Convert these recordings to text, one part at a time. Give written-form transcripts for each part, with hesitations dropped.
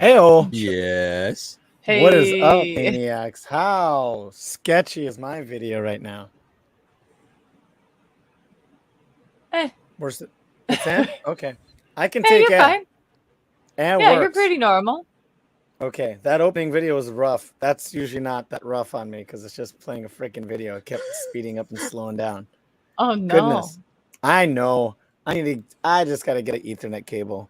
Heyo. Yes. What is up, Hey. maniacs? How sketchy is my video right now? Where's it? It's in? Okay. I can Hey, take you're it. fine. And Yeah, works. you're pretty normal. Okay. That opening video was rough. That's usually not that rough on me because it's just playing a freaking video. It kept speeding up and slowing down. Oh no. Goodness. I know. I just gotta get an Ethernet cable.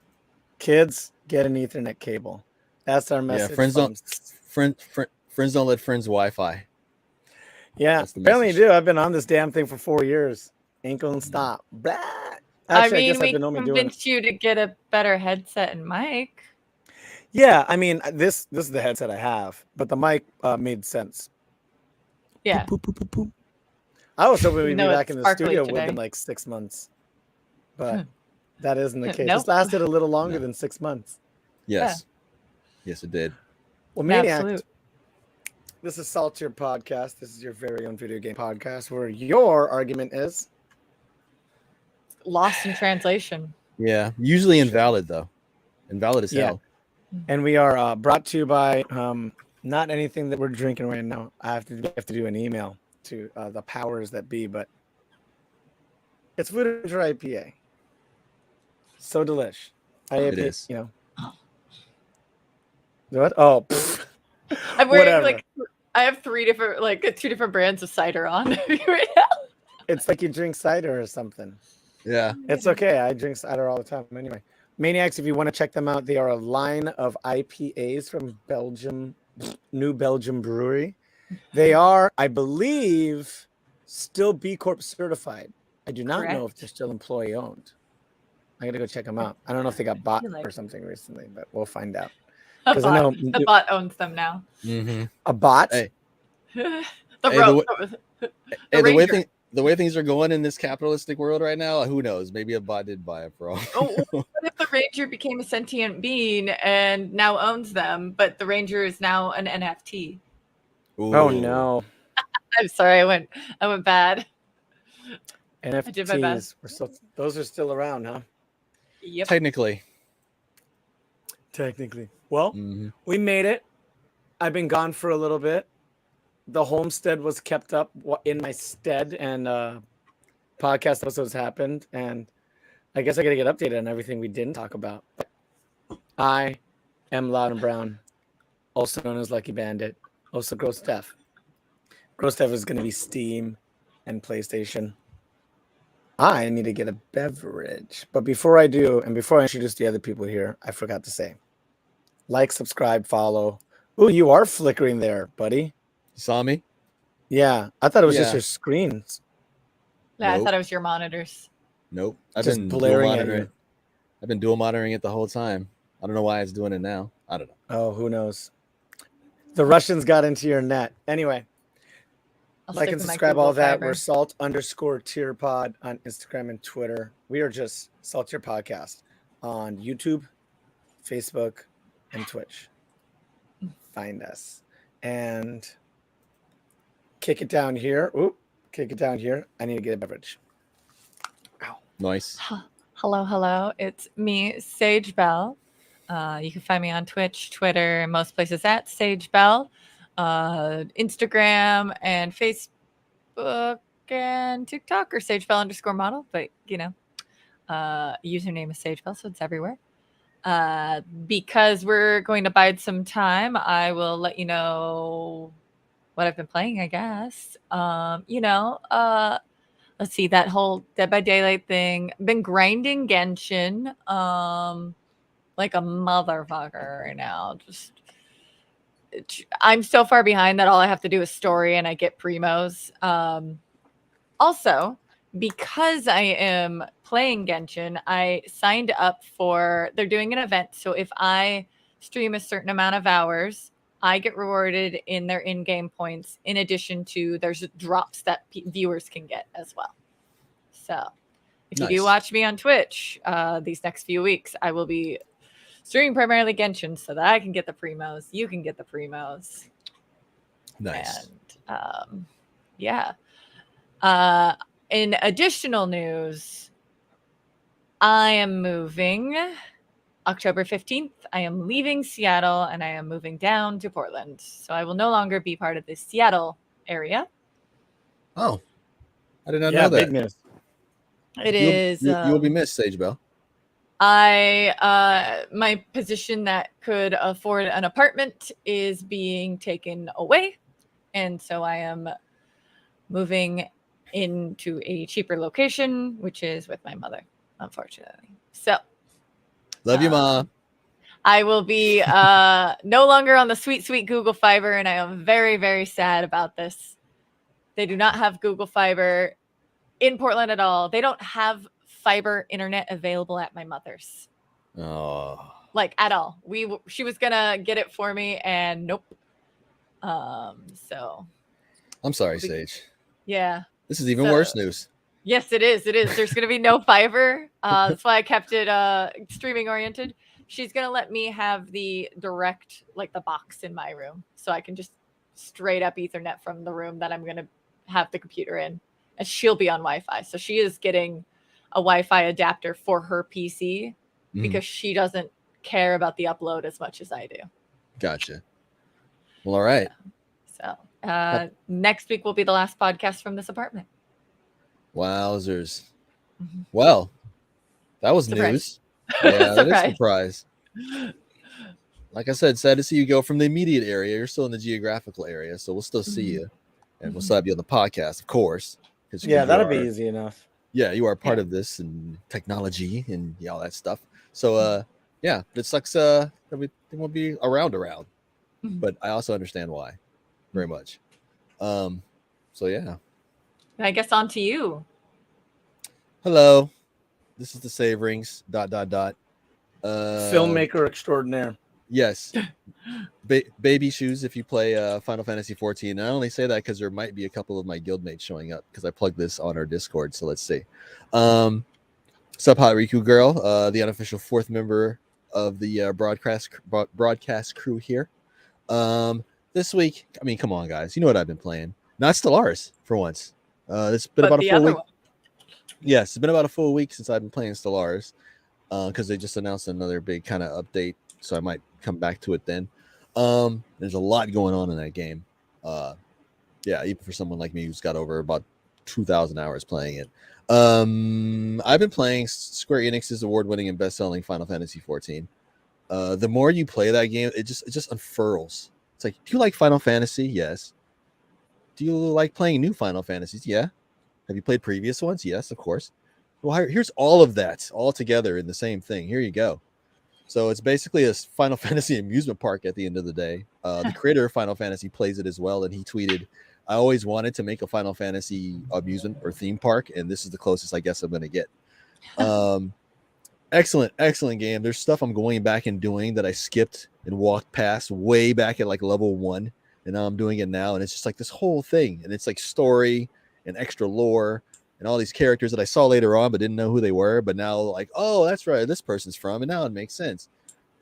Kids, get an Ethernet cable. That's our message. Yeah, friends don't let friends Wi-Fi. Yeah, That's the apparently you message. do. I've been on this damn thing for 4 years. Ain't gonna stop. Blah. I Actually, I mean, guess I've we been only doing it. convinced you to get a better headset and mic. Yeah, I mean, this is the headset I have, but the mic made sense. Yeah. Poop, poop, poop, poop. I was hoping we'd Even be though back it's in the sparkly studio today. within like 6 months, but that isn't the case. Nope. This lasted a little longer No. than 6 months. Yes. Yes, it did. Well, Maniac, Absolute. this is Saltier Podcast. This is your very own video game podcast where your argument is Lost in translation. Yeah. Usually invalid though. Invalid as Yeah. hell. and we are brought to you by not anything that we're drinking right now. I have to do an email to the powers that be, but it's Voodoo IPA. So delish. It is. You know. What? Oh, pfft. I'm wearing Whatever. I have two different brands of cider on right now. It's like you drink cider or something. Yeah. It's okay. I drink cider all the time. Anyway, Maniacs, if you want to check them out, they are a line of IPAs from Belgium, New Belgium Brewery. They are, I believe, still B Corp certified. I do not know if they're still employee owned. I got to go check them out. I don't know if they got bought or something recently, but we'll find out. Because I know The bot owns them now. Mm-hmm. a bot. Hey. The The way things are going in this capitalistic world right now, who knows? Maybe a bot did buy it for all. What if the ranger became a sentient being and now owns them, but the ranger is now an NFT? Ooh. Oh no. I'm sorry, I went bad. NFTs. Those are still around, huh? Yep. Technically. Well, we made it. I've been gone for a little bit. The homestead was kept up in my stead, and podcast episodes happened, and I guess I gotta get updated on everything we didn't talk about. I am Loud and Brown, also known as Lucky Bandit, also Gross Steph. Gross Steph is gonna be Steam and PlayStation. I need to get a beverage, but before I do, and before I introduce the other people here, I forgot to say, like, subscribe, follow. Ooh, you are flickering there, buddy. You saw me? Yeah, I thought it was just your screens. Yeah, I thought it was your monitors. Nope. I've Just been blaring dual at monitoring. you. I've been dual monitoring it the whole time. I don't know why it's doing it now. I don't know. Oh, who knows? The Russians got into your net. Anyway, like and subscribe, all that. We're Salt_Tier Pod on Instagram and Twitter. We are just Saltier Podcast on YouTube, Facebook, and Twitch. Find us. And kick it down here. Oop, kick it down here. I need to get a beverage. Ow. Nice. Hello. It's me, Sage Bell. You can find me on Twitch, Twitter, and most places at Sage Bell. Instagram and Facebook and TikTok or SageBell_model, but username is Sage Bell, so it's everywhere. Because we're going to bide some time, I will let you know what I've been playing, I guess. Let's see, that whole Dead by Daylight thing. Been grinding Genshin like a motherfucker right now. I'm so far behind that all I have to do is story and I get primos. Also, because I am playing Genshin, I signed up for, they're doing an event. So if I stream a certain amount of hours, I get rewarded in their in-game points. In addition to, there's drops that viewers can get as well. So if you do watch me on Twitch these next few weeks, I will be streaming primarily Genshin so that I can get the primos. You can get the primos. Nice. And in additional news, I am moving October 15th, I am leaving Seattle and I am moving down to Portland. So I will no longer be part of the Seattle area. Oh, I did not Yeah, know that. big news. You'll be missed, Sage Bell. My position that could afford an apartment is being taken away. And so I am moving into a cheaper location, which is with my mother, unfortunately. So Love you, Ma. I will be no longer on the sweet, sweet Google Fiber, and I am very, very sad about this. They do not have Google Fiber in Portland at all. They don't have fiber internet available at my mother's. Oh. Like at all. She was gonna get it for me, and nope. So I'm sorry, Sage. Yeah. This is even worse news. Yes, it is. It is. There's going to be no fiber. That's why I kept it streaming oriented. She's going to let me have the direct, like the box in my room. So I can just straight up Ethernet from the room that I'm going to have the computer in. And she'll be on Wi-Fi. So she is getting a Wi-Fi adapter for her PC because she doesn't care about the upload as much as I do. Gotcha. Well, all right. So next week will be the last podcast from this apartment. Wowzers. Well, that was Surprise. news. Yeah, that is a surprise. Like I said, sad to see you go from the immediate area. You're still in the geographical area, so we'll still see you. And we'll still have you on the podcast, of course. Yeah, that'll be easy enough. Yeah, you are part of this and technology and all that stuff. So, yeah, it sucks that we won't be around. But I also understand why very much. So, yeah. I guess on to you. Hello. This is the Save Rings, .. Filmmaker extraordinaire. Yes. Baby shoes if you play Final Fantasy 14. And I only say that because there might be a couple of my guildmates showing up because I plugged this on our Discord. So let's see. Sup Hot Riku Girl, the unofficial fourth member of the broadcast crew here. This week, I mean, come on, guys. You know what I've been playing. Not Stellaris for once. It's been about a full week. Yes, it's been about a full week since I've been playing Stellaris because they just announced another big kind of update. So I might come back to it then. There's a lot going on in that game. Yeah, even for someone like me who's got over about 2,000 hours playing it. I've been playing Square Enix's award-winning and best-selling Final Fantasy 14. The more you play that game, it just unfurls. It's like, do you like Final Fantasy? Yes. Do you like playing new Final Fantasies? Yeah. Have you played previous ones? Yes, of course. Well, here's all of that all together in the same thing. Here you go. So it's basically a Final Fantasy amusement park at the end of the day. The creator of Final Fantasy plays it as well, and he tweeted, I always wanted to make a Final Fantasy amusement or theme park, and this is the closest I guess I'm going to get. Excellent game. There's stuff I'm going back and doing that I skipped and walked past way back at like level 1, and now I'm doing it now, and it's just like this whole thing, and it's like story and extra lore and all these characters that I saw later on but didn't know who they were, but now like, oh, that's right, this person's from, and now it makes sense.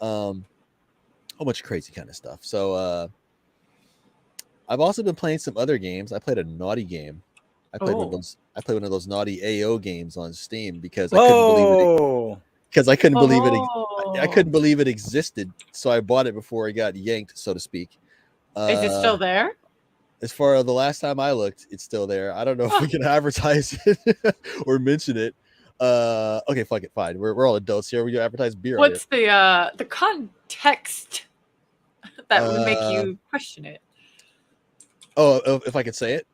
A whole bunch of crazy kind of stuff. So I've also been playing some other games. I played a naughty game. I played one of those naughty AO games on Steam because I couldn't believe it. Because I couldn't believe it. I couldn't believe it existed. So I bought it before it got yanked, so to speak. Is it still there? As far as the last time I looked, it's still there. I don't know if we can advertise it or mention it. Okay, fuck it, fine. We're all adults here. We advertise beer. What's the context that would make you question it? Oh, if I could say it?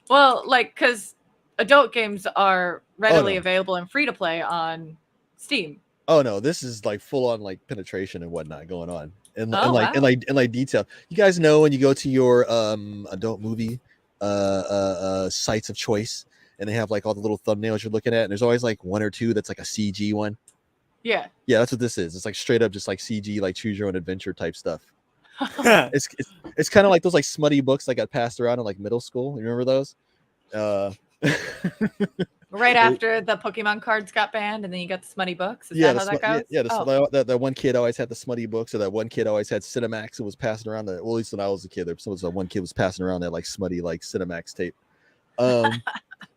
Well, like, because adult games are readily available and free to play on Steam. Oh no, this is like full on like penetration and whatnot going on. And like detail. You guys know when you go to your adult movie sites of choice and they have like all the little thumbnails you're looking at, and there's always like one or two that's like a CG one. Yeah, that's what this is. It's like straight up just like CG, like choose your own adventure type stuff. It's kind of like those like smutty books that got passed around in like middle school. You remember those? Right after the Pokemon cards got banned, and then you got the smutty books. Is that how that goes? Yeah. That one kid always had the smutty books, or that one kid always had Cinemax and was passing around that. Well, at least when I was a kid, there was one kid was passing around that like smutty like Cinemax tape.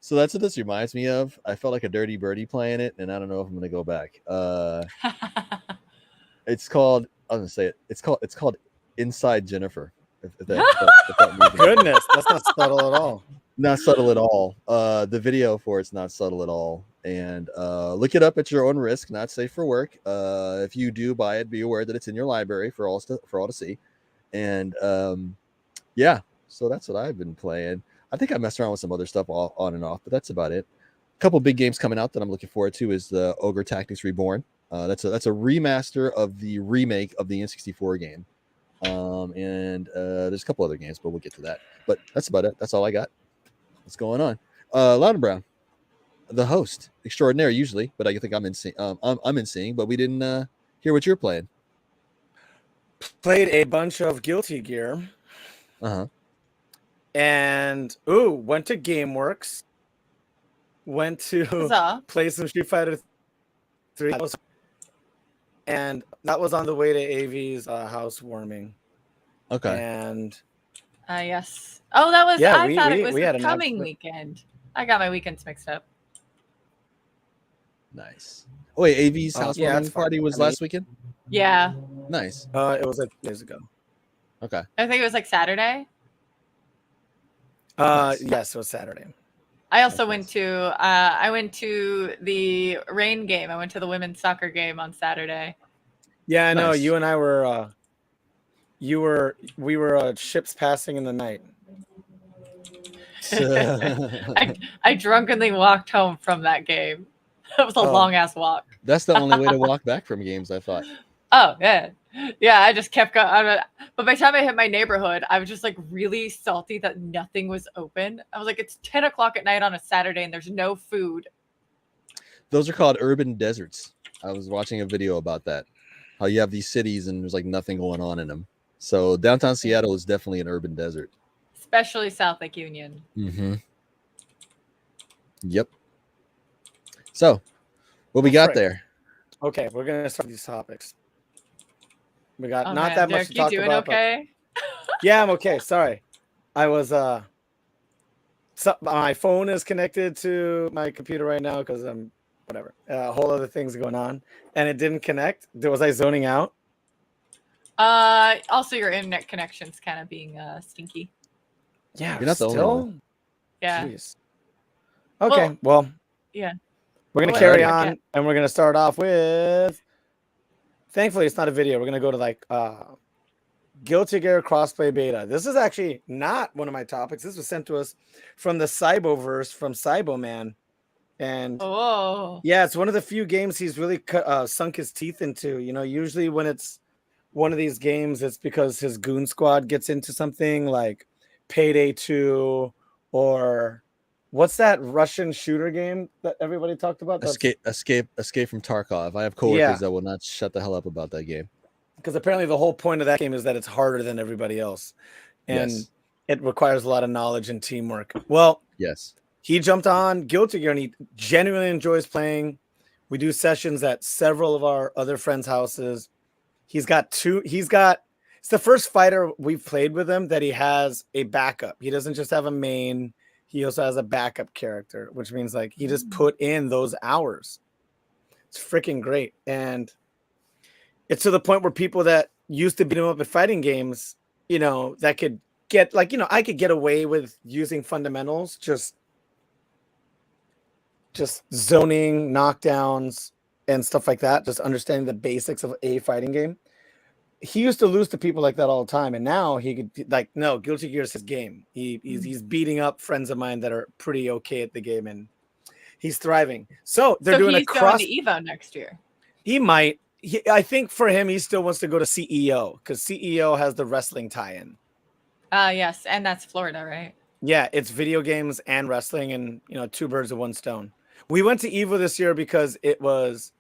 So that's what this reminds me of. I felt like a dirty birdie playing it, and I don't know if I'm gonna go back. It's called. I'm gonna say it. It's called Inside Jennifer. If that means anything. Goodness, that's not subtle at all. Not subtle at all. The video for it's not subtle at all. And look it up at your own risk. Not safe for work. If you do buy it, be aware that it's in your library for all to see. And yeah, so that's what I've been playing. I think I messed around with some other stuff on and off, but that's about it. A couple big games coming out that I'm looking forward to is the Ogre Tactics Reborn. That's a remaster of the remake of the N64 game. And there's a couple other games, but we'll get to that. But that's about it. That's all I got. What's going on? Loudon Brown, the host extraordinaire usually, but I think I'm in seeing, but we didn't hear what you're playing. Played a bunch of Guilty Gear. Uh-huh. And went to GameWorks. Went to play some Street Fighter 3. And that was on the way to AV's housewarming. Okay. And yes. Oh, that was. Yeah, I thought it was we had the an coming absolute- weekend. I got my weekends mixed up. Nice. Oh wait, AV's Yeah, housewarming that's fine. party was I mean- last weekend. Yeah, Nice. it was like days ago. Okay. I think it was like Saturday. Nice. Yes, it was Saturday. I also Nice. went to the rain game. I went to the women's soccer game on Saturday. Yeah, I know. Nice. You and I were. We were ships passing in the night. I drunkenly walked home from that game. It was a long ass walk. That's the only way to walk back from games, I thought. Oh yeah, yeah. I just kept going. But by the time I hit my neighborhood, I was just like really salty that nothing was open. I was like, it's 10 o'clock at night on a Saturday and there's no food. Those are called urban deserts. I was watching a video about that. How you have these cities and there's like nothing going on in them. So downtown Seattle is definitely an urban desert. Especially South Lake Union. Mm-hmm. Yep. So, what we got frick. there? Okay, we're gonna start these topics. We got Oh, not man, that Derek, much to talk you doing about. okay? Yeah, I'm okay. Sorry, I was So my phone is connected to my computer right now because I'm whatever. A whole other things going on, and it didn't connect. Was I zoning out? Also your internet connection's kind of being stinky. Yeah, You're not the only still. one. Yeah. Jeez. Okay, well, Yeah. we're gonna Well, carry yeah. on, and we're gonna start off with. Thankfully, it's not a video. We're gonna go to like Guilty Gear crossplay beta. This is actually not one of my topics. This was sent to us from the Cyboverse from Cyboman, and Oh. yeah, it's one of the few games he's really sunk his teeth into. You know, usually when it's one of these games, it's because his goon squad gets into something like Payday 2 or what's that Russian shooter game that everybody talked about? Escape from Tarkov. I have coworkers Yeah. that will not shut the hell up about that game. Because apparently the whole point of that game is that it's harder than everybody else, and Yes. it requires a lot of knowledge and teamwork. Well, Yes. he jumped on Guilty Gear and he genuinely enjoys playing. We do sessions at several of our other friends' houses. It's the first fighter we've played with him that he has a backup. He doesn't just have a main, he also has a backup character, which means like he just put in those hours. It's freaking great. And it's to the point where people that used to beat him up at fighting games, you know, that could get like, you know, I could get away with using fundamentals, just zoning, knockdowns, and stuff like that, just understanding the basics of a fighting game. He used to lose to people like that all the time, and now he could like, no, Guilty Gear is his game. He's beating up friends of mine that are pretty okay at the game, and he's thriving. So they're doing a cross. Going to Evo next year. He might. I think for him, he still wants to go to CEO because CEO has the wrestling tie-in. Yes, and that's Florida, right? Yeah, it's video games and wrestling, and you know, two birds with one stone. We went to Evo this year because it was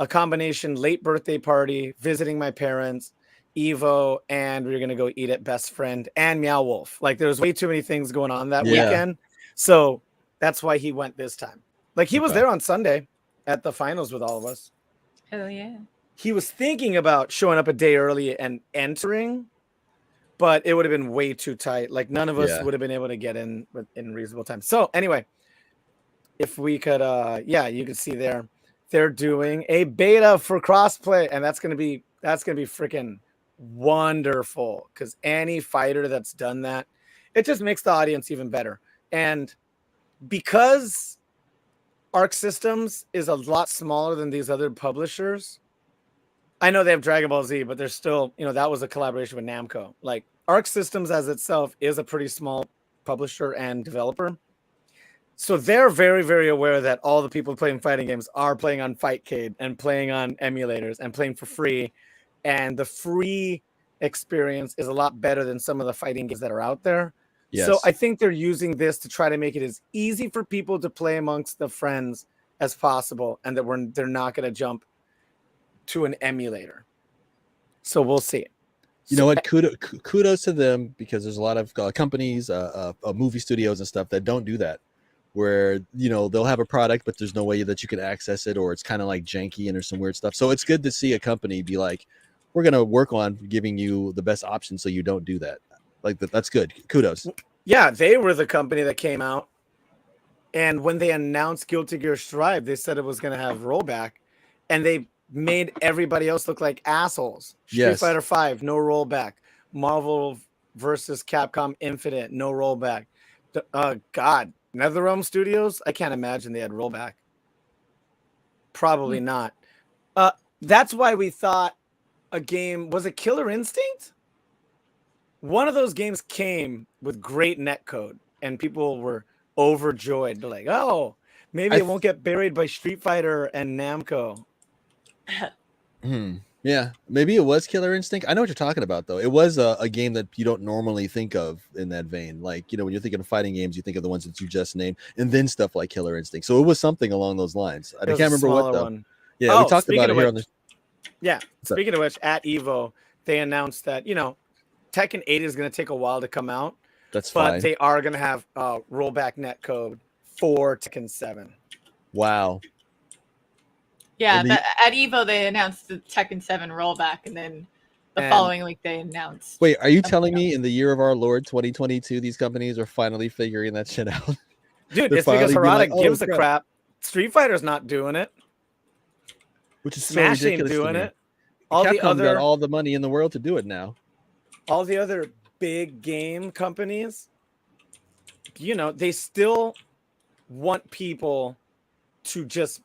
a combination late birthday party, visiting my parents, Evo, and we were gonna go eat at Best Friend and Meow Wolf. Like there was way too many things going on that weekend, so that's why he went this time. Like he was there on Sunday at the finals with all of us. Hell yeah. He was thinking about showing up a day early and entering, but it would have been way too tight. Like none of us would have been able to get in reasonable time. So anyway, if we could, yeah, you can see there they're doing a beta for crossplay, and that's gonna be freaking wonderful because any fighter that's done that, it just makes the audience even better. And because Arc Systems is a lot smaller than these other publishers, I know they have Dragon Ball Z, but they're still, that was a collaboration with Namco. Like Arc Systems as itself is a pretty small publisher and developer. So they're very, very aware that all the people playing fighting games are playing on Fightcade and playing on emulators and playing for free. And the free experience is a lot better than some of the fighting games that are out there. Yes. So I think they're using this to try to make it as easy for people to play amongst the friends as possible, and that they're not going to jump to an emulator. So we'll see. You know what? Kudos to them, because there's a lot of companies, movie studios and stuff that don't do that, where they'll have a product, but there's no way that you can access it, or it's kind of like janky and there's some weird stuff. So it's good to see a company be like, we're going to work on giving you the best option so you don't do that. Like that's good. Kudos. Yeah, they were the company that came out, and when they announced Guilty Gear Strive, they said it was going to have rollback, and they made everybody else look like assholes. Street Fighter 5, no rollback. Marvel versus Capcom Infinite, no rollback. God, NetherRealm Studios, I can't imagine they had rollback. Probably not. That's why we thought a game, was it Killer Instinct? One of those games came with great netcode, and people were overjoyed. They're like, oh, maybe it won't get buried by Street Fighter and Namco. Yeah, maybe it was Killer Instinct. I know what you're talking about, though. It was a game that you don't normally think of in that vein. Like, when you're thinking of fighting games, you think of the ones that you just named, and then stuff like Killer Instinct. So it was something along those lines. I can't remember what, though. One. Yeah, we talked about it here on the... Yeah, speaking of which, at EVO, they announced that, Tekken 8 is going to take a while to come out. That's fine. But they are going to have rollback netcode for Tekken 7. Wow. Yeah, at EVO they announced the Tekken 7 rollback, and then the following week they announced. Wait, are you telling me in the year of our Lord 2022, these companies are finally figuring that shit out? Dude, it's because Harada gives a crap. Street Fighter's not doing it. Which is Smash so ridiculous. Ain't doing it. Capcom got all the money in the world to do it now. All the other big game companies, they still want people to just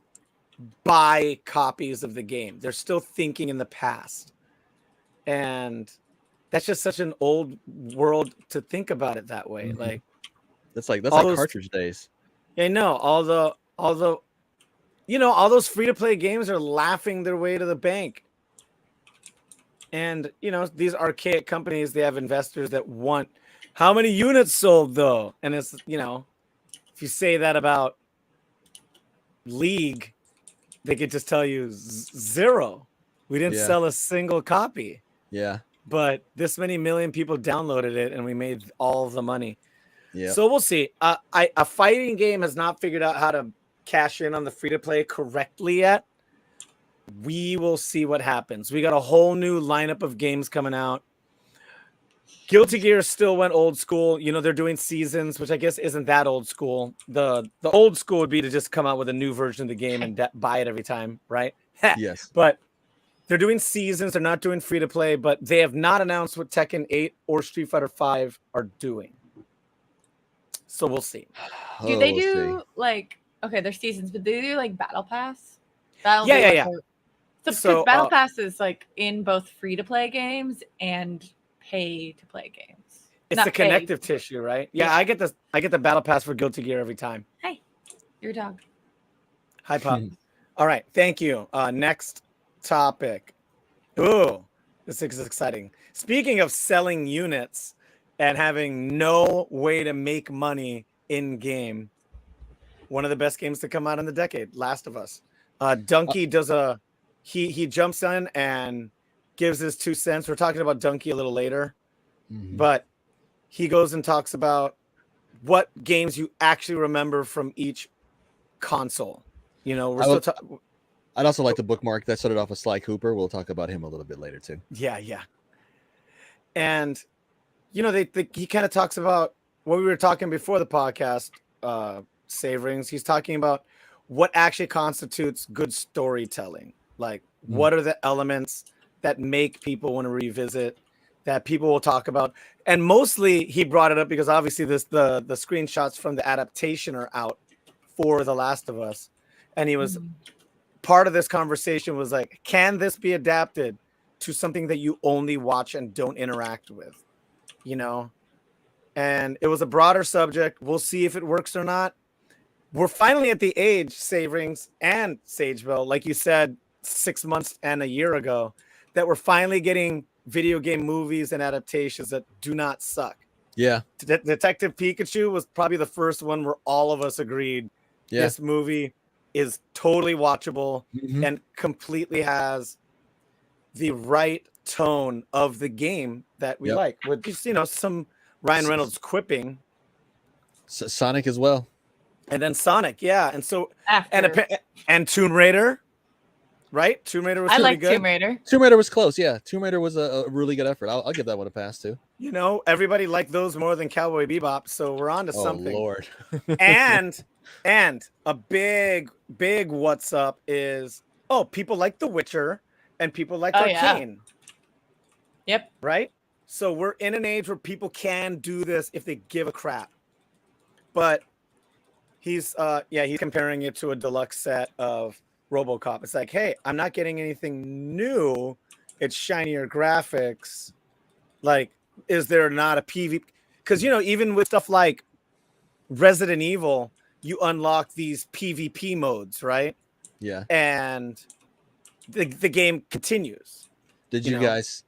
buy copies of the game. They're still thinking in the past. And that's just such an old world to think about it that way. Mm-hmm. Like that's like cartridge days. I know. All those free-to-play games are laughing their way to the bank. And, these archaic companies, they have investors that want how many units sold, though. And it's, if you say that about League, they could just tell you 0. We didn't sell a single copy. Yeah. But this many million people downloaded it, and we made all of the money. Yeah. So we'll see. A fighting game has not figured out how to cash in on the free-to-play correctly yet. We will see what happens. We got a whole new lineup of games coming out. Guilty Gear still went old school. They're doing seasons, which I guess isn't that old school. The old school would be to just come out with a new version of the game and buy it every time, right? Yes. But they're doing seasons. They're not doing free-to-play, but they have not announced what Tekken 8 or Street Fighter 5 are doing. So we'll see. Do they do, okay, there's seasons, but they do, Battle Pass? Yeah. So Battle Pass is in both free-to-play games and pay-to-play games. It's the connective tissue, right? Yeah, I get the Battle Pass for Guilty Gear every time. Hey, your dog. Hi, Pop. All right, thank you. Next topic. Ooh, this is exciting. Speaking of selling units and having no way to make money in game, one of the best games to come out in the decade, Last of Us. DUNKY does he jumps in and gives his 2 cents. We're talking about DUNKY a little later, but he goes and talks about what games you actually remember from each console. I'd also like to bookmark that started off with sly-cooper. We'll talk about him a little bit later too. Yeah. And he kind of talks about what we were talking before the podcast. Saverings. He's talking about what actually constitutes good storytelling. Like, Mm. what are the elements that make people want to revisit, that people will talk about? And mostly he brought it up because obviously the screenshots from the adaptation are out for The Last of Us. And he was part of this conversation was like, can this be adapted to something that you only watch and don't interact with? You know? And it was a broader subject. We'll see if it works or not. We're finally at the age, Saverings and Sagebell, like you said, 6 months and a year ago, that we're finally getting video game movies and adaptations that do not suck. Yeah. Detective Pikachu was probably the first one where all of us agreed this movie is totally watchable and completely has the right tone of the game that we like, with just, you know, some Ryan Reynolds quipping. Sonic as well. And then Sonic, yeah. And so After. and Tomb Raider, right? Tomb Raider was pretty good. Tomb Raider. Tomb Raider was close, yeah. Tomb Raider was a really good effort. I'll give that one a pass too. You know, everybody liked those more than Cowboy Bebop, so we're on to something. Oh Lord. and a big what's up is, people like The Witcher and people like Arcane. Yep. Right? So we're in an age where people can do this if they give a crap. But he's comparing it to a deluxe set of RoboCop. It's like, hey, I'm not getting anything new. It's shinier graphics. Like, is there not a PvP? Because, you know, even with stuff like Resident Evil, you unlock these PvP modes, right? Yeah. And the game continues. Did you guys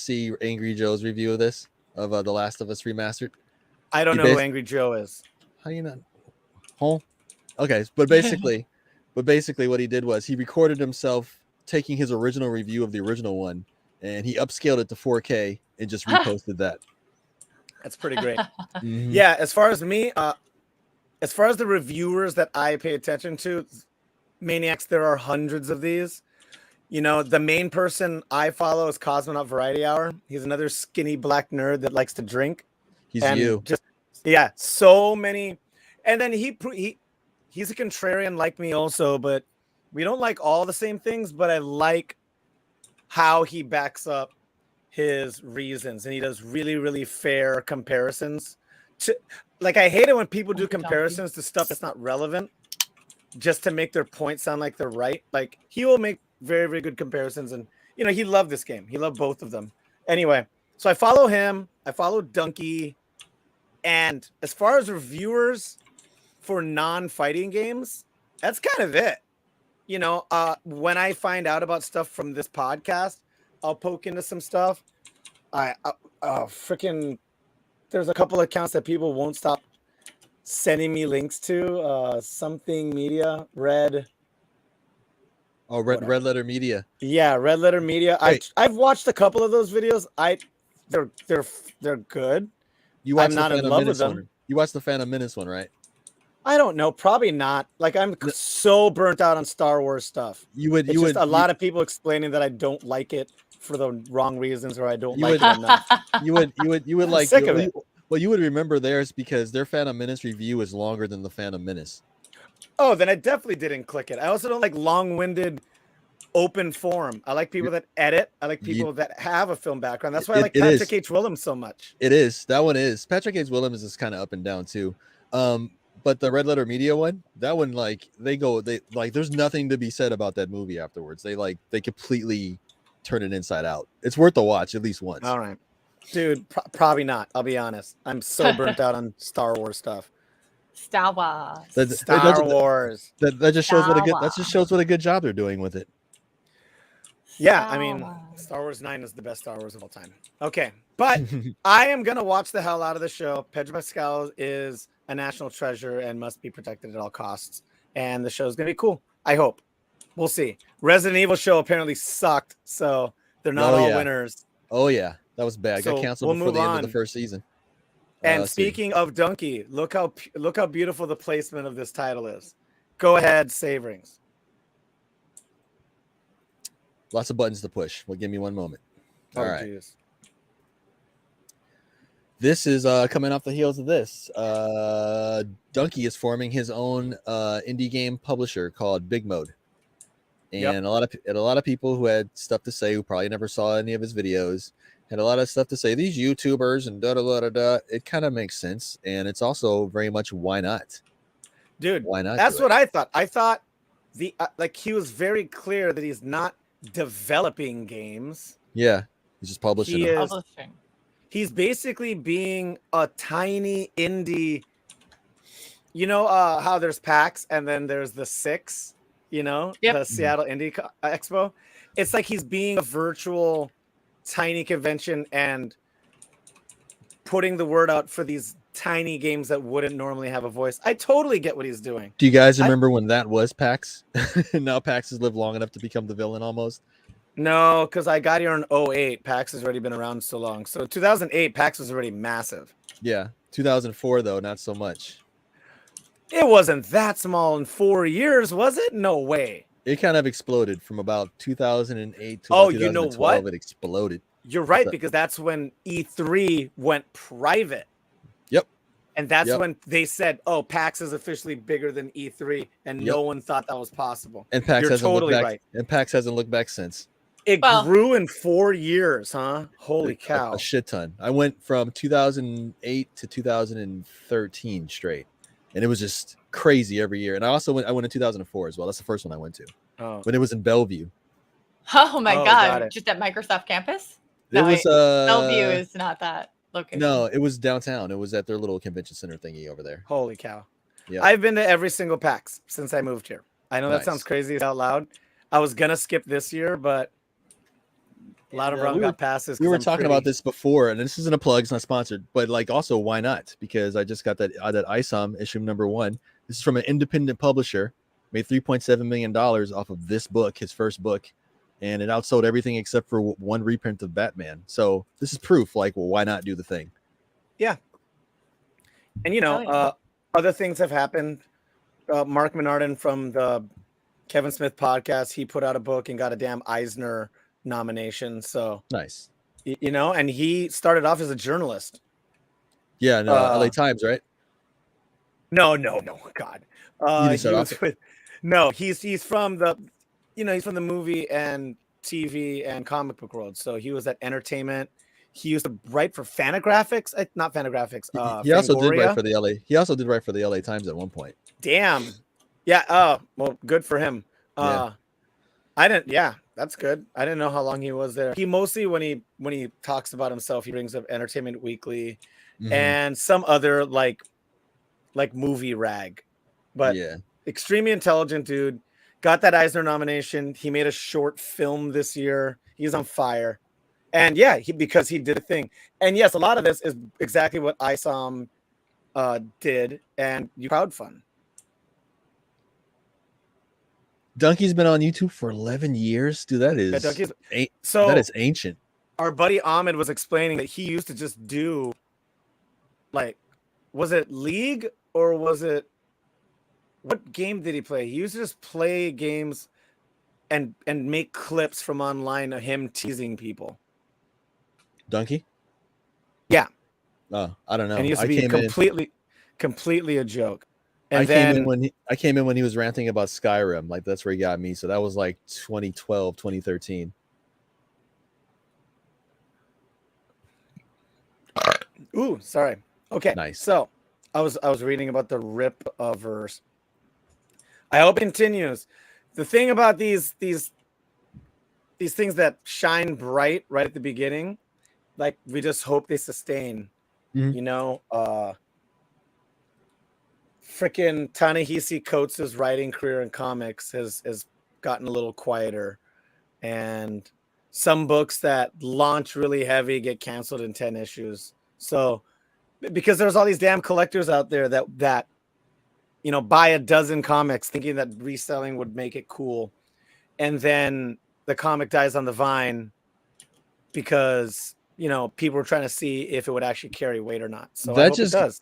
see Angry Joe's review of this, of The Last of Us Remastered? I don't know who Angry Joe is. How you not? Huh? Okay, but basically what he did was he recorded himself taking his original review of the original one, and he upscaled it to 4K and just reposted that. That's pretty great. Yeah, as far as me, as far as the reviewers that I pay attention to, Maniacs, there are hundreds of these. You know, the main person I follow is Cosmonaut Variety Hour. He's another skinny black nerd that likes to drink. He's so many. And then he's a contrarian like me also, but we don't like all the same things, but I like how he backs up his reasons, and he does really, really fair comparisons. Like, I hate it when people do comparisons to stuff that's not relevant just to make their point sound like they're right. Like, he will make very, very good comparisons, and, you know, he loved this game. He loved both of them. Anyway, so I follow him. I follow DUNKY. And as far as reviewers for non-fighting games, that's kind of it. You know, when I find out about stuff from this podcast, I'll poke into some stuff. There's a couple of accounts that people won't stop sending me links to. Something Media, Red Letter Media. Yeah, Red Letter Media. I've watched a couple of those videos. They're good. I'm not in love with them. You watched the Phantom Menace one, right? I don't know. Probably not. Like, I'm so burnt out on Star Wars stuff. A lot of people explaining that I don't like it for the wrong reasons, or I don't like it enough. You would like sick of it. Well, you would remember theirs because their Phantom Menace review is longer than the Phantom Menace. Oh, then I definitely didn't click it. I also don't like long-winded open forum. I like people that edit. I like people that have a film background. That's why I like Patrick H. Willems so much. It is. That one is. Patrick H. Willems is kind of up and down too. But the Red Letter Media one, that one, like, there's nothing to be said about that movie afterwards. They completely turn it inside out. It's worth a watch at least once. All right, dude. Probably not. I'll be honest. I'm so burnt out on Star Wars stuff. Star Wars. That just shows what a good job they're doing with it. Yeah, I mean, Star Wars 9 is the best Star Wars of all time. Okay, but I am gonna watch the hell out of the show. Pedro Pascal is a national treasure and must be protected at all costs. And the show is gonna be cool. I hope. We'll see. Resident Evil show apparently sucked, so they're not all winners. Oh yeah, that was bad. So got canceled before the end of the first season. And speaking of DUNKY, look how beautiful the placement of this title is. Go ahead, Saverings. Lots of buttons to push. Well, give me one moment. All right. Geez. This is coming off the heels of this. DUNKY is forming his own indie game publisher called Big Mode. And a lot of people who had stuff to say, who probably never saw any of his videos, had a lot of stuff to say. These YouTubers and da da da da da. It kind of makes sense, and it's also very much why not, dude? Why not? That's what I thought. I thought like he was very clear that he's not developing games. Yeah, he's just publishing. He's basically being a tiny indie. You know how there's PAX and then there's the 6. You know, the Seattle Indie Expo. It's like he's being a virtual tiny convention and putting the word out for these tiny games that wouldn't normally have a voice. I totally get what he's doing. Do you guys remember when that was PAX? Now PAX has lived long enough to become the villain almost. No, because I got here in 2008. PAX has already been around so long. So 2008, PAX was already massive. Yeah. 2004, though, not so much. It wasn't that small in 4 years, was it? No way. It kind of exploded from about 2008 to 2012. You know what? It exploded. You're right, because that's when E3 went private. Yep. And that's when they said, "Oh, PAX is officially bigger than E3," and no one thought that was possible. And PAX hasn't totally looked back. right. And PAX hasn't looked back since. It grew in 4 years, huh? Holy cow! A shit ton. I went from 2008 to 2013 straight, and it was just crazy every year. And I also went in 2004 as well. That's the first one I went to. When it was in Bellevue. Oh my god! Just at Microsoft campus? No, it was Bellevue is not that location. No, it was downtown. It was at their little convention center thingy over there. Holy cow! Yeah, I've been to every single PAX since I moved here. I know that sounds crazy out loud. I was gonna skip this year, but a lot of them got passes. We were talking about this before, and this isn't a plug; it's not sponsored, but like also why not? Because I just got that ISOM issue #1. This is from an independent publisher. Made $3.7 million off of this book, his first book, and it outsold everything except for one reprint of Batman. So this is proof. Like, well, why not do the thing? Yeah. And you know, other things have happened. Mark Menardin from the Kevin Smith podcast, he put out a book and got a damn Eisner nomination. So nice. You know, and he started off as a journalist. Yeah, no, LA Times, right? No, God. He's from the, he's from the movie and TV and comic book world. So he was at Entertainment. He used to write for Fantagraphics, not Fantagraphic. He also did write for the LA. He also did write for the LA Times at one point. Damn. Yeah. Well, good for him. That's good. I didn't know how long he was there. He mostly, when he talks about himself, he brings up Entertainment Weekly and some other like movie rag, but extremely intelligent dude. Got that Eisner nomination. He made a short film this year. He's on fire. And because he did a thing. And yes, a lot of this is exactly what ISOM did, and you crowdfund. DUNKY's been on YouTube for 11 years. Dude, that is that is ancient. Our buddy Ahmed was explaining that he used to just do, like, was it League or was it, what game did he play? He used to just play games and make clips from online of him teasing people. DUNKY? Yeah. Oh, I don't know. And he used to be completely a joke. And I came in when he was ranting about Skyrim. Like, that's where he got me. So that was like 2012, 2013. Ooh, sorry. Okay. Nice. So I was reading about the Rip-averse. I hope it continues. The thing about these things that shine bright right at the beginning, like, we just hope they sustain. You know, freaking Ta-Nehisi Coates' writing career in comics has gotten a little quieter, and some books that launch really heavy get canceled in 10 issues. So because there's all these damn collectors out there that buy a dozen comics thinking that reselling would make it cool, and then the comic dies on the vine because people were trying to see if it would actually carry weight or not. So I hope it does.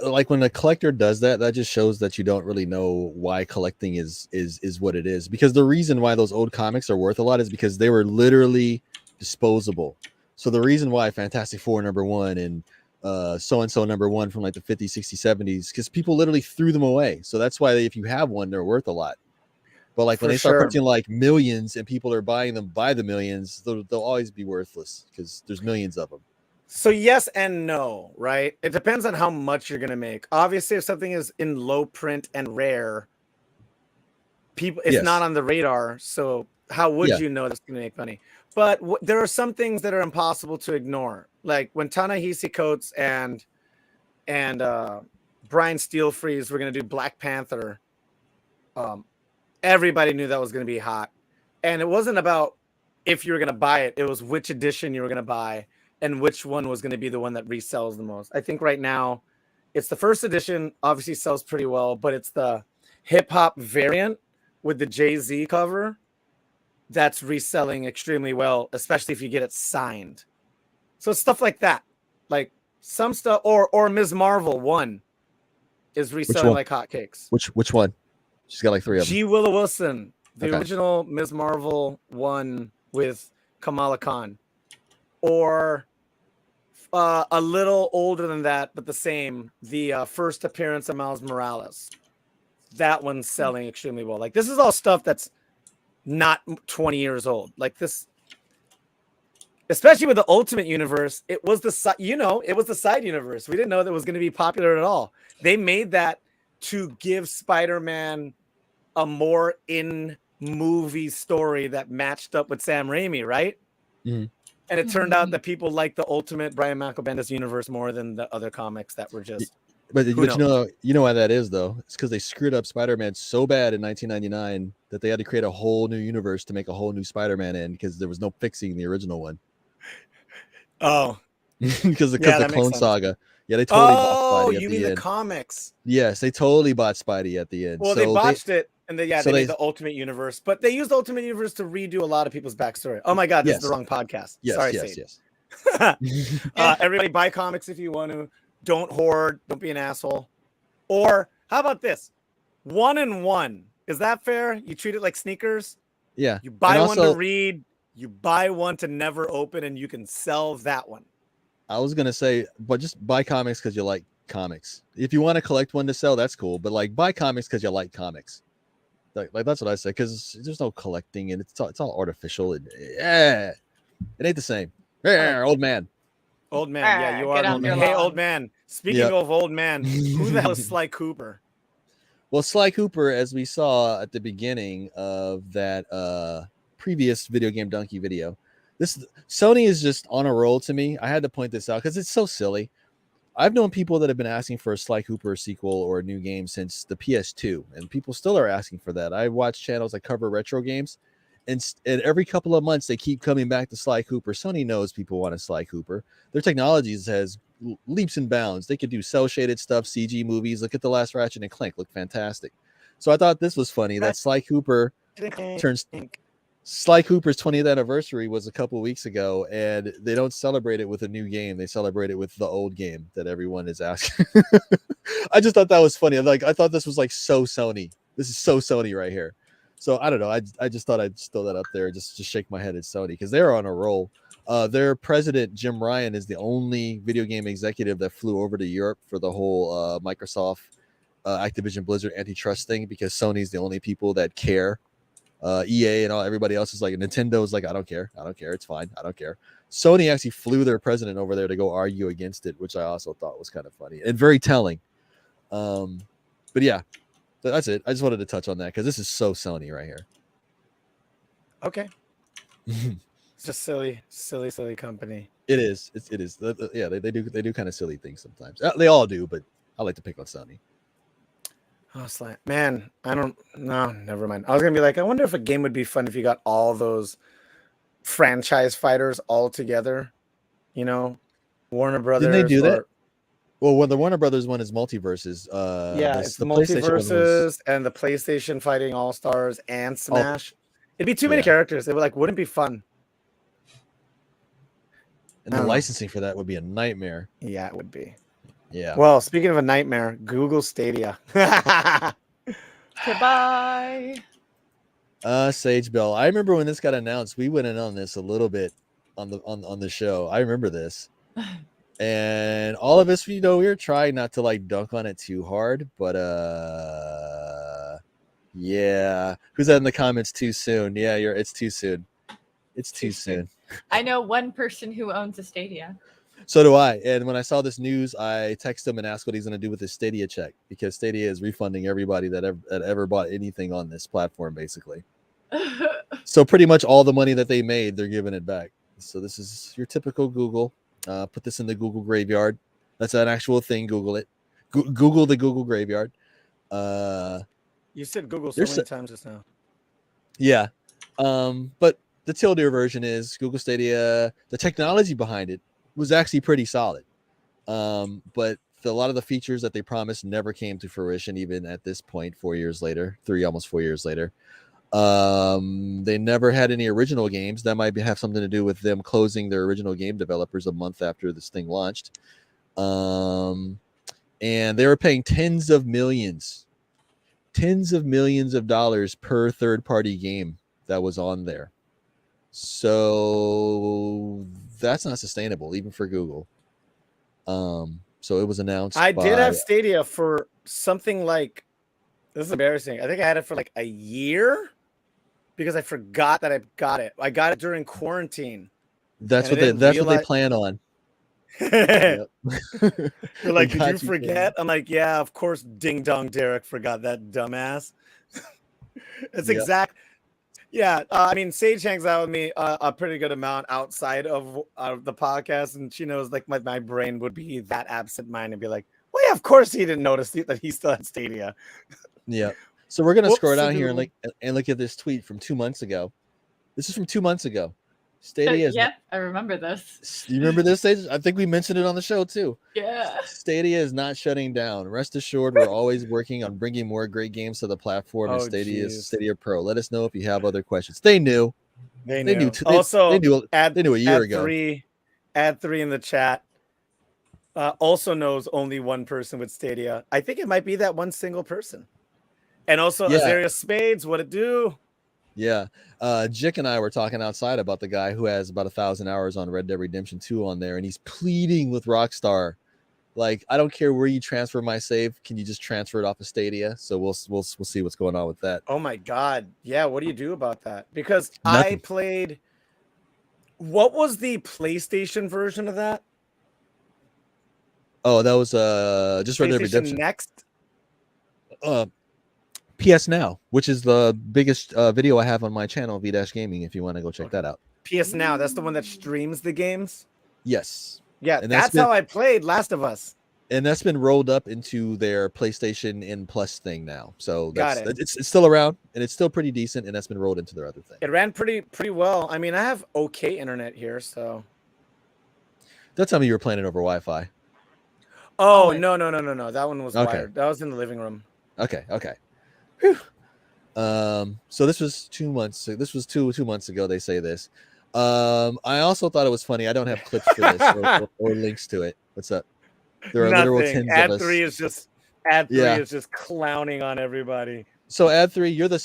Like, when a collector does that just shows that you don't really know why collecting is what it is. Because the reason why those old comics are worth a lot is because they were literally disposable. So the reason why Fantastic Four #1 and so and so number one from like the 50s, 60s, 70s, because people literally threw them away. So that's why if you have one, they're worth a lot. But like when For they start sure. printing like millions and people are buying them by the millions, they'll always be worthless because there's millions of them. So yes and no, right? It depends on how much you're gonna make. Obviously, if something is in low print and rare, it's Yes. not on the radar. So how would Yeah. you know that's gonna make money? But there are some things that are impossible to ignore, like when Ta-Nehisi Coates and Brian Steelfreeze were gonna do Black Panther. Everybody knew that was gonna be hot, and it wasn't about if you were gonna buy it; it was which edition you were gonna buy and which one was going to be the one that resells the most. I think right now it's the first edition, obviously sells pretty well, but it's the hip hop variant with the Jay-Z cover that's reselling extremely well, especially if you get it signed. So stuff like that, like some stuff, or Ms. Marvel 1 is reselling like hotcakes. Which one? She's got like 3 of them. G. Willow Wilson, the Okay. original Ms. Marvel 1 with Kamala Khan. Or a little older than that, but the same. The first appearance of Miles Morales. That one's selling extremely well. Like this is all stuff that's not 20 years old. Like this, especially with the Ultimate Universe, it was the side universe. We didn't know that it was going to be popular at all. They made that to give Spider-Man a more in-movie story that matched up with Sam Raimi, right? Mm-hmm. And it turned out that people liked the Ultimate Brian Michael Bendis universe more than the other comics that were just. But you know why that is though? It's because they screwed up Spider-Man so bad in 1999 that they had to create a whole new universe to make a whole new Spider-Man in because there was no fixing the original one. Oh, because the Clone Saga. Yeah, they totally bought Spidey at the end. Oh, you mean the comics? Yes, they totally bought Spidey at the end. Well, they botched it. And they made the Ultimate Universe, but they used Ultimate Universe to redo a lot of people's backstory. Oh my God, this is the wrong podcast. Yes, sorry, yes. Everybody buy comics if you want to. Don't hoard. Don't be an asshole. Or how about this? 1 and 1. Is that fair? You treat it like sneakers. Yeah. You buy one to read. You buy one to never open, and you can sell that one. I was gonna say, but just buy comics because you like comics. If you want to collect one to sell, that's cool. But like, buy comics because you like comics. Like that's what I say, because there's no collecting and it's all artificial. And, it ain't the same. Old man. Old man, yeah, you are. Hey, old man. Speaking of old man, who the hell is Sly-Cooper? Well, Sly-Cooper, as we saw at the beginning of that previous Video Game Donkey video, Sony is just on a roll to me. I had to point this out because it's so silly. I've known people that have been asking for a Sly-Cooper sequel or a new game since the PS2, and people still are asking for that. I watch channels that cover retro games, and every couple of months they keep coming back to Sly-Cooper. Sony knows people want a Sly-Cooper. Their technologies has leaps and bounds. They could do cel-shaded stuff, CG movies. Look at the last Ratchet and Clank, look fantastic. So I thought this was funny that Sly-Cooper turns. Sly Cooper's 20th anniversary was a couple weeks ago, and they don't celebrate it with a new game. They celebrate it with the old game that everyone is asking. I just thought that was funny. I thought this was like so Sony. This is so Sony right here. So I don't know. I just thought I'd throw that up there, just shake my head at Sony because they're on a roll. Their president, Jim Ryan, is the only video game executive that flew over to Europe for the whole Microsoft, Activision Blizzard antitrust thing because Sony's the only people that care. EA and everybody else is like, Nintendo is like, I don't care, it's fine, I don't care. Sony actually flew their president over there to go argue against it, which I also thought was kind of funny and very telling. But yeah, that's it. I just wanted to touch on that because this is so Sony right here. Okay. It's just silly company. It is. It is. Yeah, they do kind of silly things sometimes. They all do, but I like to pick on Sony. Oh, man, never mind. I was gonna be like, I wonder if a game would be fun if you got all those franchise fighters all together. You know, Warner Brothers. Didn't they do that? Well, the Warner Brothers one is multiverses. It's the multiverses and the PlayStation fighting All Stars and Smash. It'd be too many characters. It wouldn't be fun. And the licensing for that would be a nightmare. Yeah, it would be. Yeah. Well, speaking of a nightmare, Google Stadia. Goodbye. Sage Bell. I remember when this got announced, we went in on this a little bit on the show. I remember this. And all of us, we were trying not to like dunk on it too hard, but yeah. Who's that in the comments? Too soon. Yeah, it's too soon. It's too soon. I know one person who owns a Stadia. So do I. And when I saw this news, I texted him and asked what he's going to do with his Stadia check, because Stadia is refunding everybody that ever bought anything on this platform, basically. So pretty much all the money that they made, they're giving it back. So this is your typical Google. Put this in the Google graveyard. That's an actual thing. Google it. Google the Google graveyard. You said Google so many times just now. Yeah. But the tilde version is Google Stadia. The technology behind it was actually pretty solid. But a lot of the features that they promised never came to fruition, even at this point, 4 years later, almost 4 years later. They never had any original games. That might have something to do with them closing their original game developers a month after this thing launched. And they were paying tens of millions of dollars per third-party game that was on there. So that's not sustainable, even for Google. So it was announced. I did have Stadia for something like, this is embarrassing, I think I had it for like a year because I forgot that I got it. I got it during quarantine. That's what they plan on. You're like, did you forget? I'm like, yeah, of course, ding dong Derek forgot, that dumbass. It's exact. Yeah, I mean, Sage hangs out with me a pretty good amount outside of the podcast, and she knows like my brain would be that absent-minded and be like, well, yeah, of course he didn't notice that he still had Stadia. Yeah. So we're gonna scroll down here and look at this tweet from 2 months ago. This is from 2 months ago. Stadia is I remember this. You remember this, Sage? I think we mentioned it on the show too. Yeah. Stadia is not shutting down. Rest assured, we're always working on bringing more great games to the platform. And Stadia is Stadia Pro. Let us know if you have other questions. They knew. They knew. They knew a year ago. Add 3 in the chat. Also knows only one person with Stadia. I think it might be that one single person. And also Azaria Spades, what it do? Yeah. Jick and I were talking outside about the guy who has about 1,000 hours on Red Dead Redemption 2 on there, and he's pleading with Rockstar, like, I don't care where you transfer my save, can you just transfer it off of Stadia? So we'll see what's going on with that. Oh my god. Yeah, what do you do about that? Because Nothing. I played, what was the PlayStation version of that? Oh, that was just Red Dead Redemption. Next. PS Now, which is the biggest video I have on my channel, V-Gaming, if you want to go check that out. PS Now, that's the one that streams the games? Yes. Yeah, and that's how I played Last of Us. And that's been rolled up into their PlayStation In Plus thing now. So it's still around, and it's still pretty decent, and that's been rolled into their other thing. It ran pretty well. I mean, I have okay internet here, so. Don't tell me you were playing it over Wi-Fi. Oh, no. That one was wired. That was in the living room. Okay. Whew. So this was 2 months. This was two months ago. They say this. I also thought it was funny. I don't have clips for this or links to it. What's up? There are literal tens of us. Ad 3 is just clowning on everybody. So Ad 3, you're the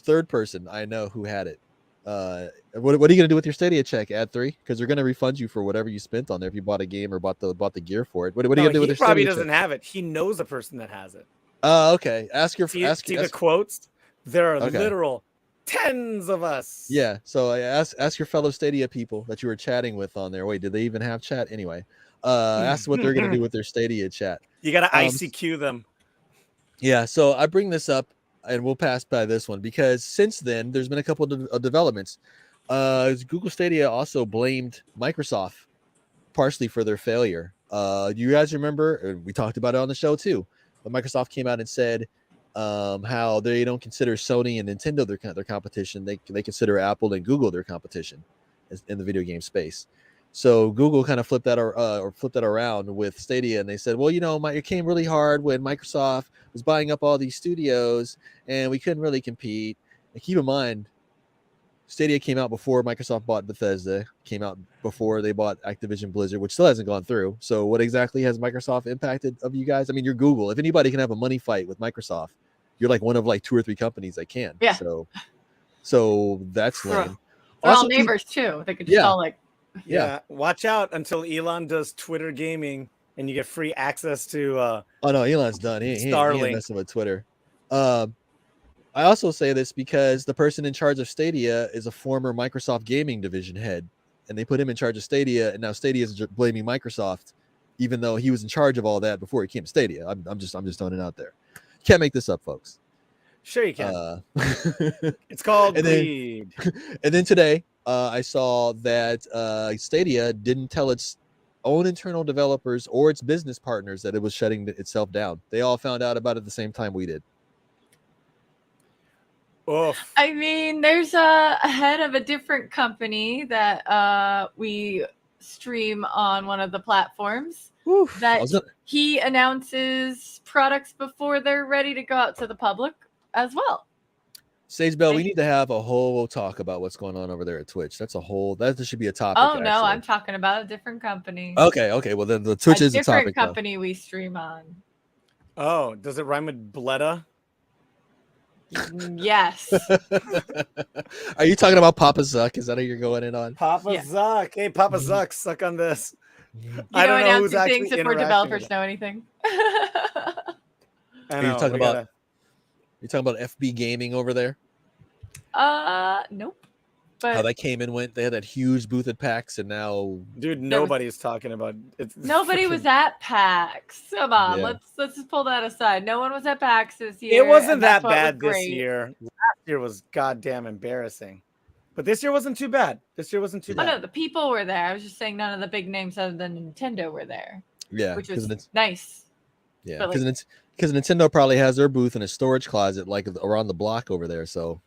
third person I know who had it. What are you gonna do with your Stadia check, Ad 3? Because they're gonna refund you for whatever you spent on there if you bought a game or bought the gear for it. What are you gonna do with your Stadia? He probably doesn't have it. He knows a person that has it. Okay. See the quotes. There are literal tens of us. Yeah. So I ask your fellow Stadia people that you were chatting with on there. Wait, did they even have chat? Anyway, ask what they're gonna do with their Stadia chat. You gotta ICQ them. Yeah. So I bring this up, and we'll pass by this one because since then there's been a couple of developments. Google Stadia also blamed Microsoft partially for their failure. You guys remember? We talked about it on the show too. But Microsoft came out and said how they don't consider Sony and Nintendo their competition. They consider Apple and Google their competition in the video game space. So Google kind of flipped that around with Stadia, and they said, well, it came really hard when Microsoft was buying up all these studios, and we couldn't really compete. And keep in mind, Stadia came out before Microsoft bought Bethesda, came out before they bought Activision Blizzard, which still hasn't gone through. So what exactly has Microsoft impacted of you guys? I mean, you're Google. If anybody can have a money fight with Microsoft, you're like one of like 2 or 3 companies that can. Yeah. So that's lame. They're all neighbors too. They could just all like Yeah, watch out until Elon does Twitter gaming and you get free access to Oh no, Elon's done. He ain't Starlink. messing with Twitter. I also say this because the person in charge of Stadia is a former Microsoft gaming division head, and they put him in charge of Stadia, and now Stadia is blaming Microsoft, even though he was in charge of all that before he came to Stadia. I'm just throwing it out there. You can't make this up, folks. Sure you can. And It's called then- greed. then today, I saw that Stadia didn't tell its own internal developers or its business partners that it was shutting itself down. They all found out about it at the same time we did. Oof. I mean, there's a head of a different company that we stream on one of the platforms that he announces products before they're ready to go out to the public as well. Sage Bell, we need to have a whole talk about what's going on over there at Twitch. That should be a topic. Oh no, actually. I'm talking about a different company. Okay. Well, then the Twitch is a topic. Different company we stream on. Oh, does it rhyme with Bletta? Yes. Are you talking about Papa Zuck? Is that how you're going in on? Papa Yeah. Zuck. Hey, Papa Zuck, suck on this. You I don't know who's announcing actually things before interacting developers with know anything. I Are know, you talking we about? gotta- You talking about FB Gaming over there? Nope. How But that came and went. They had that huge booth at PAX, and now Dude, nobody's talking about it. nobody was at PAX. Come on, Yeah. let's just pull that aside. No one was at PAX this year. It wasn't and that that's what was bad this great. year. Last year was goddamn embarrassing. But this year wasn't too bad. Oh no, the people were there. I was just saying none of the big names other than Nintendo were there, yeah, which was it's nice. yeah, but, because Nintendo probably has their booth in a storage closet like around the block over there. So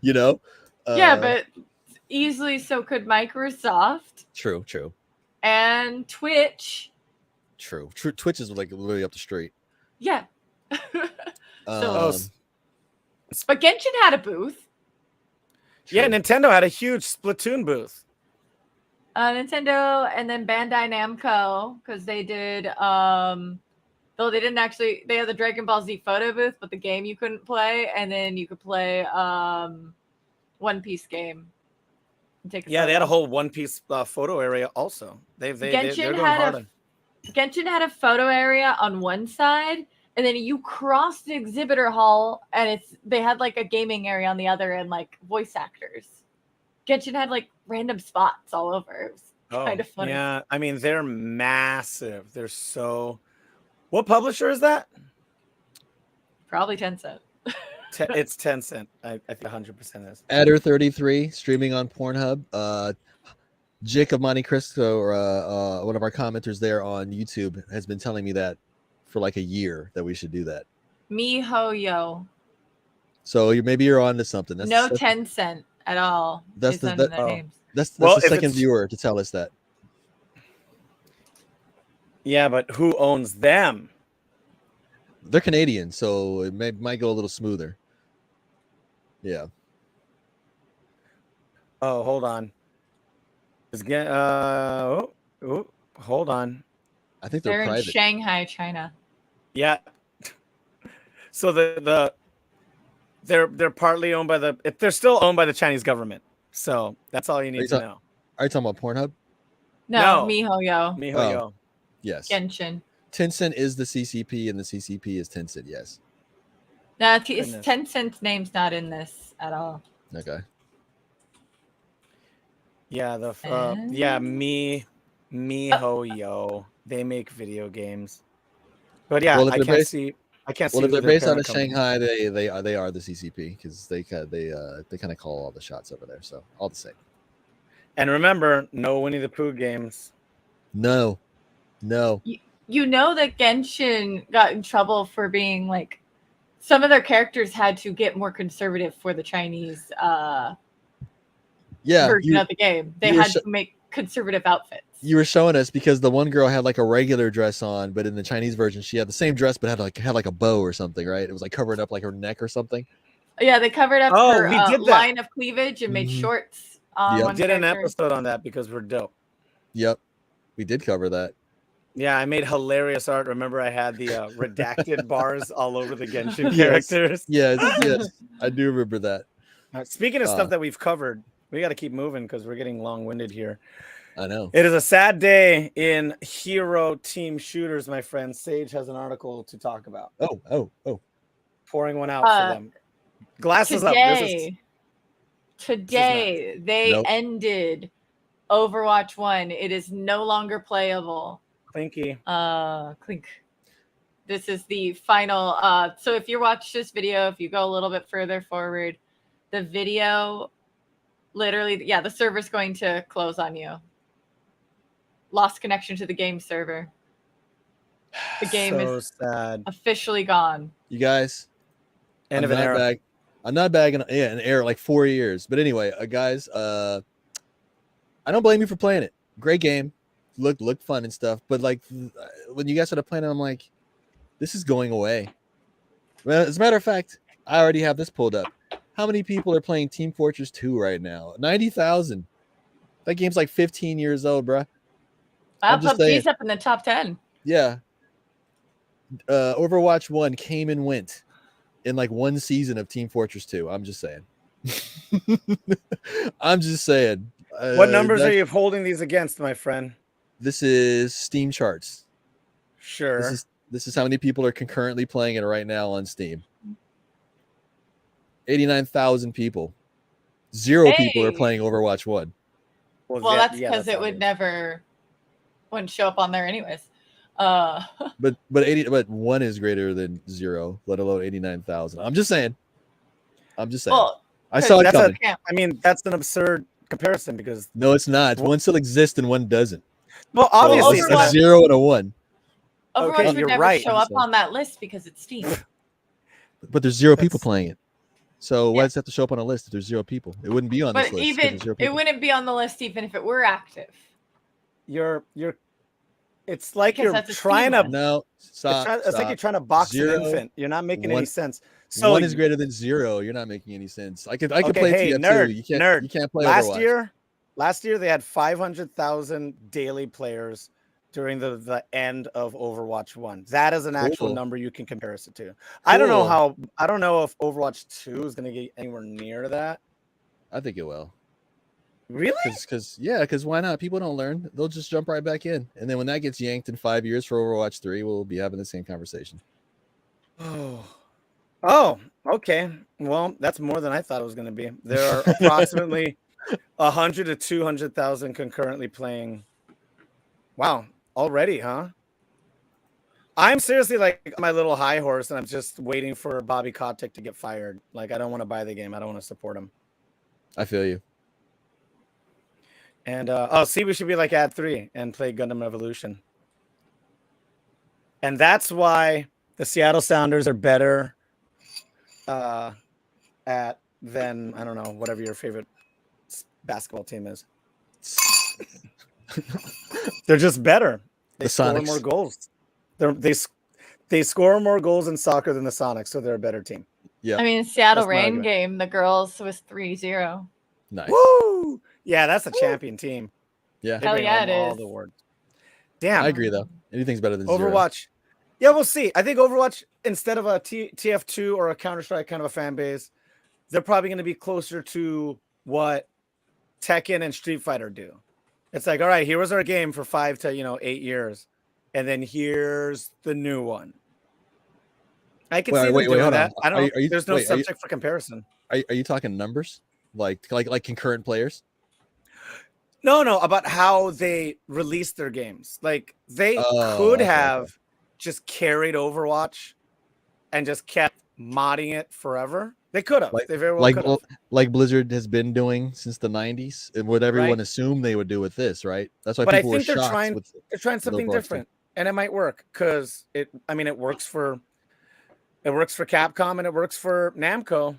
you know, Yeah, but easily so could Microsoft true. and Twitch. True. Twitch is like literally up the street. Yeah. Oh, But Genshin had a booth. yeah, true. Nintendo had a huge Splatoon booth. Nintendo and then Bandai Namco, because they did though they didn't actually, they had the Dragon Ball Z photo booth, but the game you couldn't play, and then you could play One Piece game. Yeah, they had a whole One Piece photo area also. They're Genshin going had hard a on. Genshin had a photo area on one side, and then you cross the exhibitor hall, and they had like a gaming area on the other, and like voice actors. Genshin had like random spots all over. It was kind of funny. Yeah, I mean they're massive. They're so. What publisher is that? Probably Tencent. It's Tencent. I think 100% is. Adder33 streaming on Pornhub. Jake of Monte Cristo, or one of our commenters there on YouTube, has been telling me that for like a year that we should do that. MiHoYo. So maybe you're on to something. No Tencent at all. That's That's the names. That's Well, the if second it's- viewer to tell us that. Yeah, but who owns them? They're Canadian, so it might go a little smoother. Yeah. Oh, hold on. Hold on. I think They're they're in private. Shanghai, China. Yeah. So they're partly owned by they're still owned by the Chinese government. So that's all you need to know. Are you talking about Pornhub? No, No. MiHoYo. MiHoYo. Yes. Genshin. Tencent is the CCP, and the CCP is Tencent. Yes. No, Goodness. Tencent's name's not in this at all. Okay. Yeah, MiHoYo. They make video games. But yeah, Well, if I they're can't based- see. I can't see. Well, if who they're their based out parent of company- Shanghai, they are the CCP because they kind of call all the shots over there. So all the same. And remember, no Winnie the Pooh games. No. You know that Genshin got in trouble for being like, some of their characters had to get more conservative for the Chinese Yeah. version of the game. They you were had to make conservative outfits. You were showing us because the one girl had like a regular dress on, but in the Chinese version, she had the same dress but had like a bow or something, right? It was like covering up like her neck or something. Yeah, they covered up Oh, her we did that. line of cleavage and made Mhm. shorts. On Yep. one Did an character. episode on that because we're dope. Yep, we did cover that. Yeah, I made hilarious art. Remember, I had the redacted bars all over the Genshin Yes. characters. Yes, I do remember that. Speaking of stuff that we've covered, We got to keep moving because we're getting long-winded here. I know. It is a sad day in hero team shooters, my friend. Sage has an article to talk about. Oh. Pouring one out for them. Glasses up. Today they ended Overwatch 1. It is no longer playable. Clinky. Clink. This is the final. So if you watch this video, if you go a little bit further forward, the video literally, the server's going to close on you. Lost connection to the game server. The game is sad. Officially gone. You guys, end of an era. I'm not bagging an error like 4 years. But anyway, guys, I don't blame you for playing it. Great game. Looked fun and stuff. But like when you guys started playing it, I'm like, this is going away. Well, as a matter of fact, I already have this pulled up. How many people are playing Team Fortress 2 right now? 90,000. That game's like 15 years old, bruh. PUBG's up in the top 10. Yeah. Overwatch 1 came and went in like one season of Team Fortress 2. I'm just saying. I'm just saying. What numbers are you holding these against, my friend? This is Steam charts. Sure. This is how many people are concurrently playing it right now on Steam. 89,000 people. Zero people are playing Overwatch 1. Well, that's because it wouldn't show up on there anyways. But 1 is greater than 0, let alone 89,000. I'm just saying. Well, I saw it coming. That's an absurd comparison because no, it's not. One still exists and one doesn't. Well, obviously, it's a 0 and a 1. Overwatch would never show up on that list because it's Steam. But there's 0 people playing it. So why does it have to show up on a list if there's 0 people? It wouldn't be on this list. It wouldn't be on the list even if it were active. It's like you're trying to it's like you're trying to box an infant. You're not making any sense. So 1 is greater than 0. You're not making any sense. I could play TF2. You can't play Overwatch. Last year they had 500,000 daily players during the end of Overwatch 1. That is an actual number you can compare it to. Cool. I don't know if Overwatch 2 is going to get anywhere near that. I think it will. Really? Because why not? People don't learn. They'll just jump right back in. And then when that gets yanked in 5 years for Overwatch 3, we'll be having the same conversation. Oh, okay. Well, that's more than I thought it was going to be. There are approximately 100 to 200,000 concurrently playing. Wow. Already, huh? I'm seriously like my little high horse, and I'm just waiting for Bobby Kotick to get fired. Like, I don't want to buy the game. I don't want to support him. I feel you. And we should be like Ad 3 and play Gundam Evolution. And that's why the Seattle Sounders are better than, I don't know, whatever your favorite basketball team is. They're just better. They score more goals. They score more goals in soccer than the Sonics, so they're a better team. Yeah. I mean, Seattle Reign game, the girls was 3-0. Nice. Woo! Yeah, that's a champion team. Yeah. Hell yeah, it is. All the awards. Damn. I agree, though. Anything's better than Overwatch. 0. Yeah, we'll see. I think Overwatch, instead of a TF2 or a Counter-Strike kind of a fan base, they're probably going to be closer to what Tekken and Street Fighter do. It's like, all right, here was our game for 5 to 8 years, and then here's the new one. I can see them doing that. I don't. There's no subject for comparison. Are you talking numbers, like concurrent players? No, about how they release their games. Like they could have just carried Overwatch and just kept modding it forever. They could have. They very well could have. Like Blizzard has been doing since the 90s, and what everyone assumed they would do with this, right? That's why people were shocked. They're trying something different, and it might work because it works for Capcom and it works for Namco.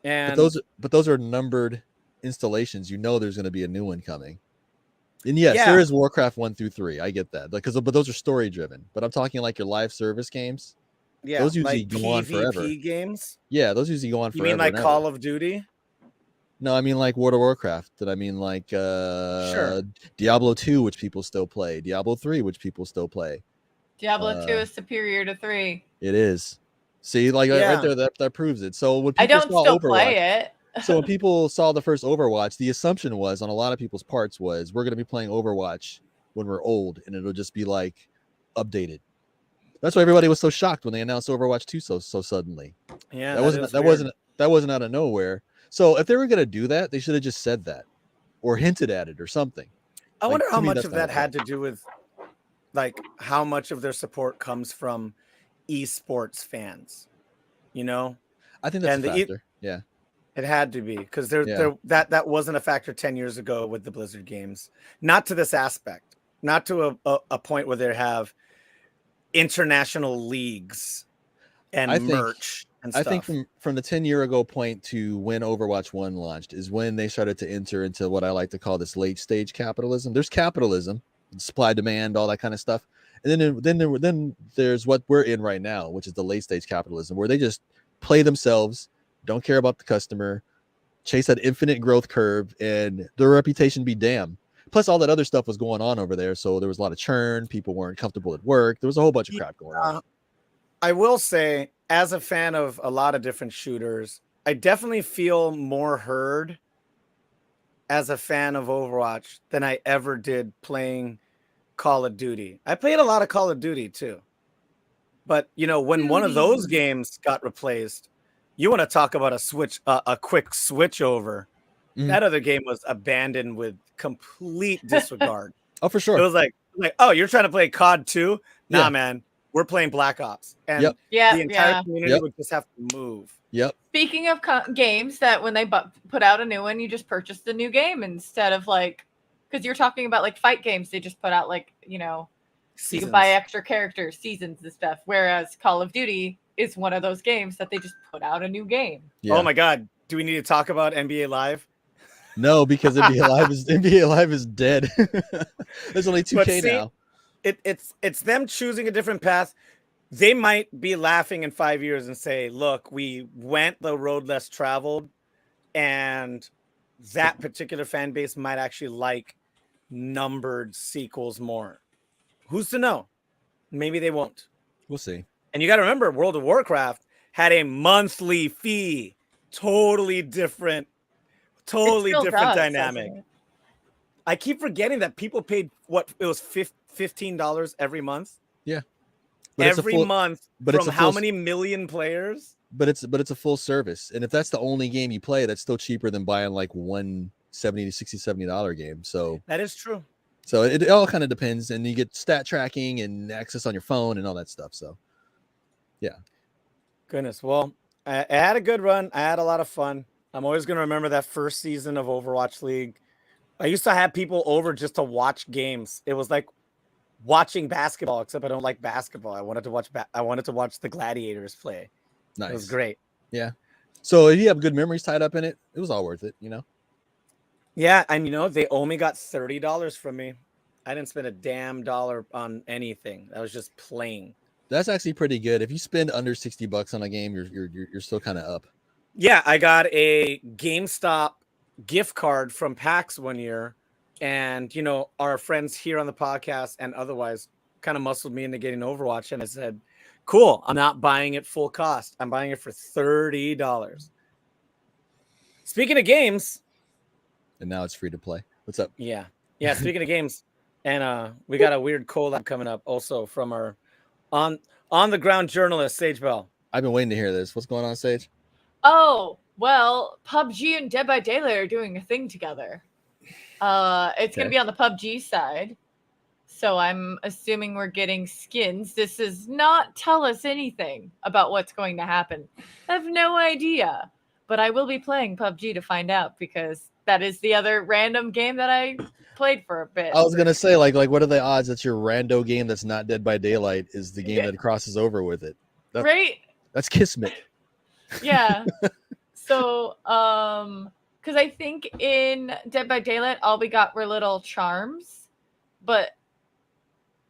And but those are numbered installations. There's going to be a new one coming. And yes, there is Warcraft 1 through 3. I get that, but those are story driven. But I'm talking like your live service games. Yeah, those usually like go on forever. PvP games. Yeah, those usually go on forever. You mean like Call of Duty? No, I mean like World of Warcraft. And I mean like Diablo 2, which people still play. Diablo 3, which people still play. Diablo 2 is superior to 3. It is. See, right there, that proves it. So when people I don't still Overwatch, play it. So when people saw the first Overwatch, the assumption was on a lot of people's parts was we're going to be playing Overwatch when we're old, and it'll just be like updated. That's why everybody was so shocked when they announced Overwatch 2 so suddenly. Yeah, that wasn't out of nowhere. So if they were going to do that, they should have just said that or hinted at it or something. I Like, wonder to how me, much that's of not that okay. had to do with, like, how much of their support comes from esports fans, you know? I think that's And a the factor. Yeah. It had to be, because Yeah. that wasn't a factor 10 years ago with the Blizzard games. Not to this aspect, not to a point where they have international leagues and I think merch and I think stuff. from the 10-year ago point to when Overwatch 1 launched is when they started to enter into what I like to call this late stage capitalism. There's capitalism, supply demand, all that kind of stuff. And then there's what we're in right now, which is the late stage capitalism, where they just play themselves, don't care about the customer, chase that infinite growth curve, and their reputation be damned. Plus, all that other stuff was going on over there, so there was a lot of churn. People weren't comfortable at work. There was a whole bunch of crap going on. I will say, as a fan of a lot of different shooters, I definitely feel more heard as a fan of Overwatch than I ever did playing Call of Duty. I played a lot of Call of Duty too. But, you know, when one of those games got replaced, you want to talk about a quick switch over. That other game was abandoned with complete disregard. Oh, for sure. It was like, oh, you're trying to play COD 2? Nah, Yeah. man, we're playing Black Ops. And Yep. the entire community would just have to move. Yep. Speaking of games that when they put out a new one, you just purchase the new game instead of like, because you're talking about like fight games, they just put out like, you know, Seasons. you can buy extra characters, seasons and stuff. Whereas Call of Duty is one of those games that they just put out a new game. Yeah. Oh my God. Do we need to talk about NBA Live? No, because NBA Live is dead. There's only 2K now. It's them choosing a different path. They might be laughing in 5 years and say, look, we went the road less traveled, and that particular fan base might actually like numbered sequels more. Who's to know? Maybe they won't. We'll see. And you got to remember, World of Warcraft had a monthly fee. Totally different dynamic. I keep forgetting that people paid it was $15 every month. Yeah. Every month from how many million players? But it's a full service. And if that's the only game you play, that's still cheaper than buying like one $70 to $70 game. So that is true. So it all kind of depends, and you get stat tracking and access on your phone and all that stuff. So yeah. Goodness. Well, I had a good run. I had a lot of fun. I'm always going to remember that first season of Overwatch League. I used to have people over just to watch games. It was like watching basketball, except I don't like basketball. I wanted to watch the Gladiators play. Nice. It was great. Yeah. So if you have good memories tied up in it, it was all worth it, you know? Yeah. And, you know, they only got $30 from me. I didn't spend a damn dollar on anything. I was just playing. That's actually pretty good. If you spend under $60 on a game, you're still kind of up. Yeah, I got a GameStop gift card from PAX one year, and you know, our friends here on the podcast and otherwise kind of muscled me into getting Overwatch, and I said, "Cool, I'm not buying it full cost. I'm buying it for $30." Speaking of games, and now it's free to play. What's up? Yeah. Speaking of games, and we got a weird collab coming up also from our on the ground journalist Sage Bell. I've been waiting to hear this. What's going on, Sage? Oh, well, PUBG and Dead by Daylight are doing a thing together. It's going to be on the PUBG side. So I'm assuming we're getting skins. This does not tell us anything about what's going to happen. I have no idea. But I will be playing PUBG to find out, because that is the other random game that I played for a bit. I was going to say, like, what are the odds that your rando game that's not Dead by Daylight is the game that crosses over with it? Right? That's kismet. Yeah. So, because I think in Dead by Daylight, all we got were little charms, but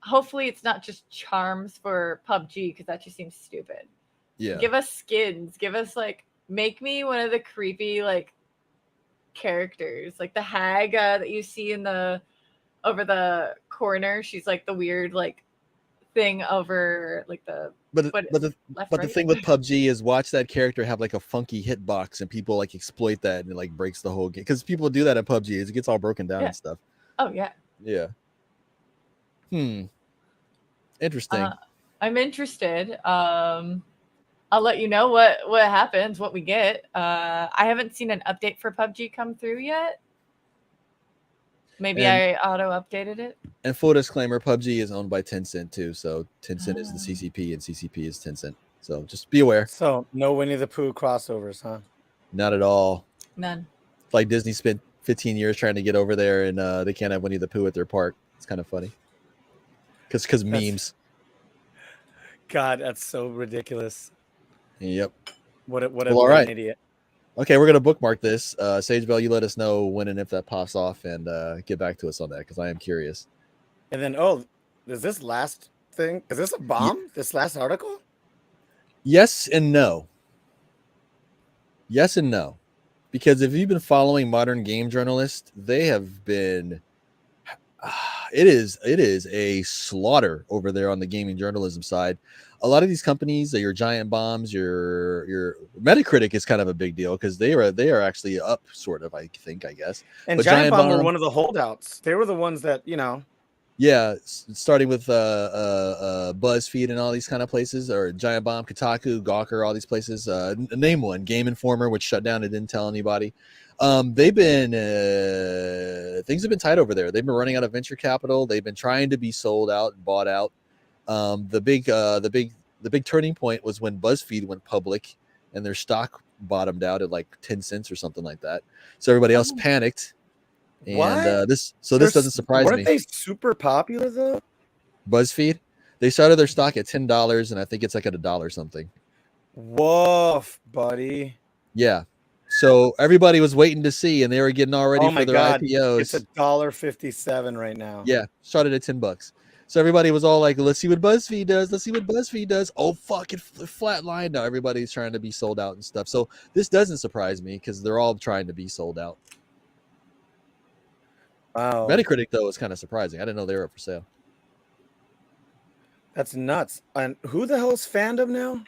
hopefully it's not just charms for PUBG, because that just seems stupid. Yeah. Give us skins. Give us, like, make me one of the creepy, like, characters, like the hag that you see in over the corner. She's like the weird, like, thing over like the But left, the right? thing with PUBG is watch that character have like a funky hitbox, and people like exploit that, and it like breaks the whole game because people do that at PUBG. It gets all broken down Yeah. and stuff. Oh yeah. Yeah. Interesting. I'm interested. I'll let you know what happens, what we get. I haven't seen an update for PUBG come through yet. Maybe I auto updated it. And full disclaimer, PUBG is owned by Tencent too. So Tencent is the CCP, and CCP is Tencent. So just be aware. So no Winnie the Pooh crossovers, huh? Not at all. None. Like Disney spent 15 years trying to get over there, and they can't have Winnie the Pooh at their park. It's kind of funny. Because memes. God, that's so ridiculous. Yep. What Well, an all right. idiot. Okay, we're gonna bookmark this. Sagebell, you let us know when and if that pops off, and get back to us on that because I am curious. And then, is this last thing? Is this a bomb? This last article? Yes and no. Yes and no. Because if you've been following modern game journalists, they have been it is a slaughter over there on the gaming journalism side. A lot of these companies, your giant bombs, your Metacritic is kind of a big deal because they are actually up, sort of, I guess. And But Giant Bomb were Bomb- one of the holdouts. They were the ones that, Yeah, starting with BuzzFeed and all these kind of places, or Giant Bomb, Kotaku, Gawker, all these places. Name one, Game Informer, which shut down and didn't tell anybody. They've been things have been tight over there. They've been running out of venture capital. They've been trying to be sold out and bought out. The big turning point was when BuzzFeed went public and their stock bottomed out at like 10 cents or something like that. So everybody else panicked. And this doesn't surprise me. Weren't they super popular though? BuzzFeed, they started their stock at $10, and I think it's like at $1 something. Woof, buddy. Yeah. So everybody was waiting to see, and they were getting all ready for their IPOs. It's $1.57 right now. Yeah, started at $10. So everybody was all like, "Let's see what BuzzFeed does. Let's see what BuzzFeed does." Oh, fuck it, flatline now. Everybody's trying to be sold out and stuff. So this doesn't surprise me because they're all trying to be sold out. Wow. Metacritic though is kind of surprising. I didn't know they were up for sale. That's nuts. And who the hell is Fandom now?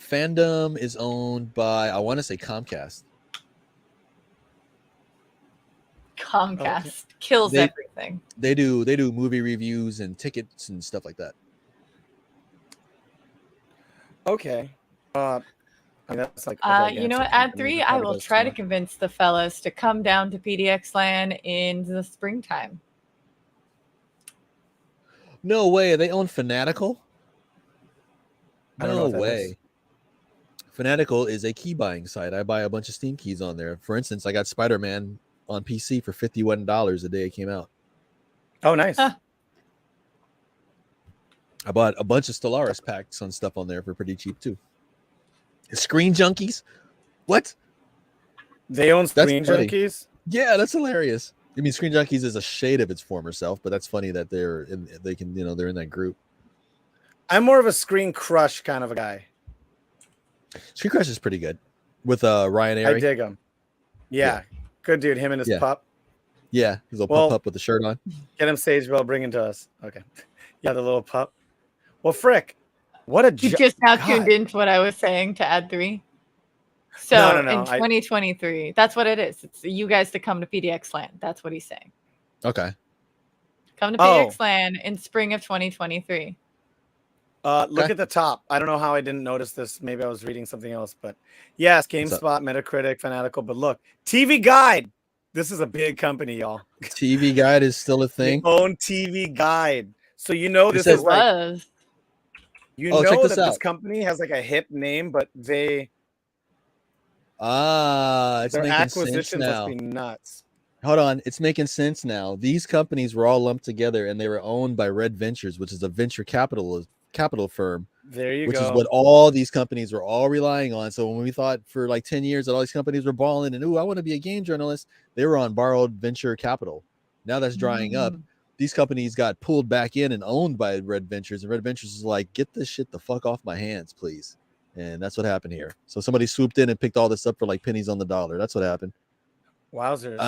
Fandom is owned by, I want to say, Comcast. Comcast kills everything. They do movie reviews and tickets and stuff like that. Okay. I mean, that's like you know what, Ad 3, I will try to convince the fellas to come down to PDX Land in the springtime. No way. They own Fanatical? No way. Fanatical is a key buying site. I buy a bunch of Steam keys on there. For instance, I got Spider-Man on PC for $51 the day it came out. Oh, nice. Huh. I bought a bunch of Stellaris packs on stuff on there for pretty cheap too. Screen Junkies? What? They own Screen Junkies? Yeah, that's hilarious. I mean, Screen Junkies is a shade of its former self, but that's funny that they're in that group. I'm more of a Screen Crush kind of a guy. Screen Crush is pretty good with Ryan Airy. I dig him. Yeah. Good dude. Him and his pup. Yeah, his little pup with the shirt on. Get him Sagebell, bring him to us. Okay. Yeah, the little pup. Well, frick. What a You just now tuned into what I was saying to Ad 3. So no, in 2023, that's what it is. It's you guys to come to PDX Land. That's what he's saying. Okay. Come to PDX Land in spring of 2023. Look at the top. I don't know how I didn't notice this. Maybe I was reading something else, but yes, GameSpot, Metacritic, Fanatical. But look, TV Guide. This is a big company, y'all. TV Guide is still a thing. They own TV Guide. So this is like, this company has like a hip name, but it's their making acquisitions sense now. must be nuts. Hold on, it's making sense now. These companies were all lumped together, and they were owned by Red Ventures, which is a venture capital firm. There you which go. Is what all these companies were all relying on. So when we thought for like 10 years that all these companies were balling and I want to be a game journalist, they were on borrowed venture capital. Now that's drying up. These companies got pulled back in and owned by Red Ventures, and Red Ventures is like, get this shit the fuck off my hands, please. And that's what happened here. So somebody swooped in and picked all this up for like pennies on the dollar. That's what happened. Wowzers.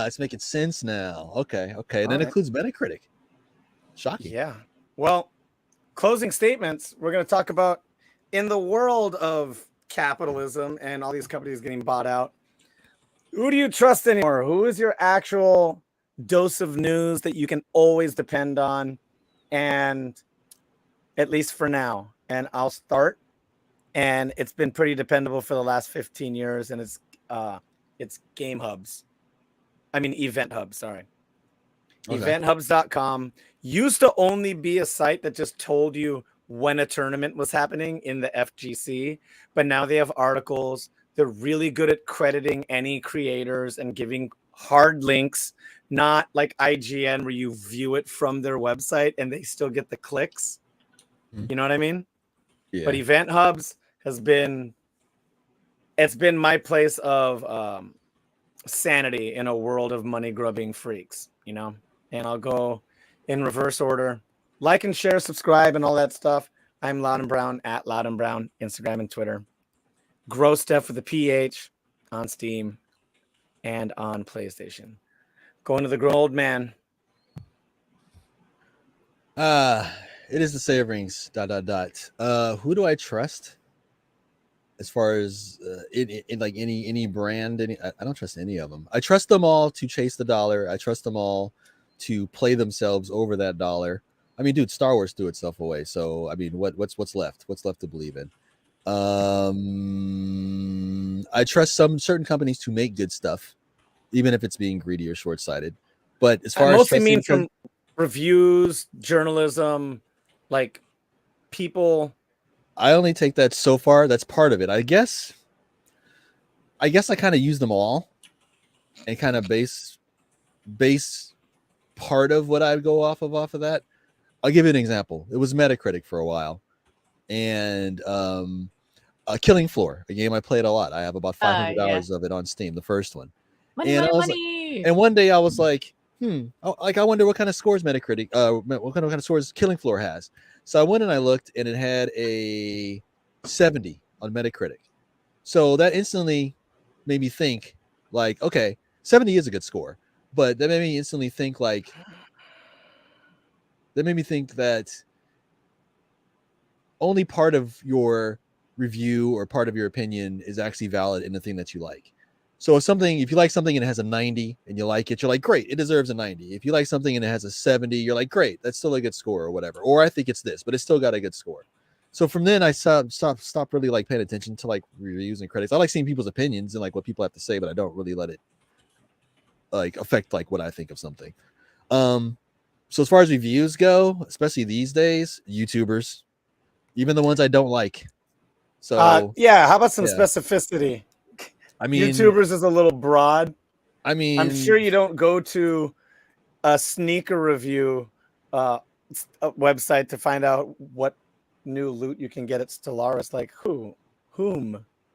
It's making sense now. Okay. And that includes Metacritic. Shocking. Yeah. Well, closing statements. We're going to talk about in the world of capitalism and all these companies getting bought out. Who do you trust anymore? Who is your actual dose of news that you can always depend on? And at least for now. And I'll start. And it's been pretty dependable for the last 15 years. And it's Game Hubs. I mean, Event Hubs, sorry. Okay. EventHubs.com used to only be a site that just told you when a tournament was happening in the FGC, but now they have articles. They're really good at crediting any creators and giving hard links, not like IGN where you view it from their website and they still get the clicks. You know what I mean? Yeah. But Event Hubs has been, it's been my place of sanity in a world of money grubbing freaks, you know? And I'll go in reverse order. Like and share, subscribe, and all that stuff. I'm Loud and Brown at Loud and Brown, Instagram and Twitter. Grow Stuff with a PH on Steam and on PlayStation. Going to the Grow Old Man. It is the Saverings. ... Who do I trust? As far as in like any brand, I don't trust any of them. I trust them all to chase the dollar. I trust them all to play themselves over that dollar. I mean, dude, Star Wars threw itself away. So I mean, what's left? What's left to believe in? I trust some certain companies to make good stuff, even if it's being greedy or short-sighted. But as far as mostly mean from reviews, journalism, like people. I only take that so far. That's part of it. I guess I kind of use them all and kind of base part of what I go off of that. I'll give you an example. It was Metacritic for a while, and Killing Floor, a game I played a lot. I have about 500 hours of it on Steam, the first one. And one day I was like, I wonder what kind of scores Metacritic, what kind of scores Killing Floor has. So I went and I looked, and it had a 70 on Metacritic. So that instantly made me think, like, okay, 70 is a good score. But that made me instantly think, like, that only part of your review or part of your opinion is actually valid in the thing that you like. So if you like something and it has a 90 and you like it, you're like, great, it deserves a 90. If you like something and it has a 70, you're like, great, that's still a good score or whatever. Or I think it's this, but it's still got a good score. So from then I stopped really like paying attention to like reviews and critics. I like seeing people's opinions and like what people have to say, but I don't really let it like affect like what I think of something. So as far as reviews go, especially these days, YouTubers, even the ones I don't like. So how about some specificity? I mean, YouTubers is a little broad. I mean, I'm sure you don't go to a sneaker review website to find out what new loot you can get at Stellaris. Like whom?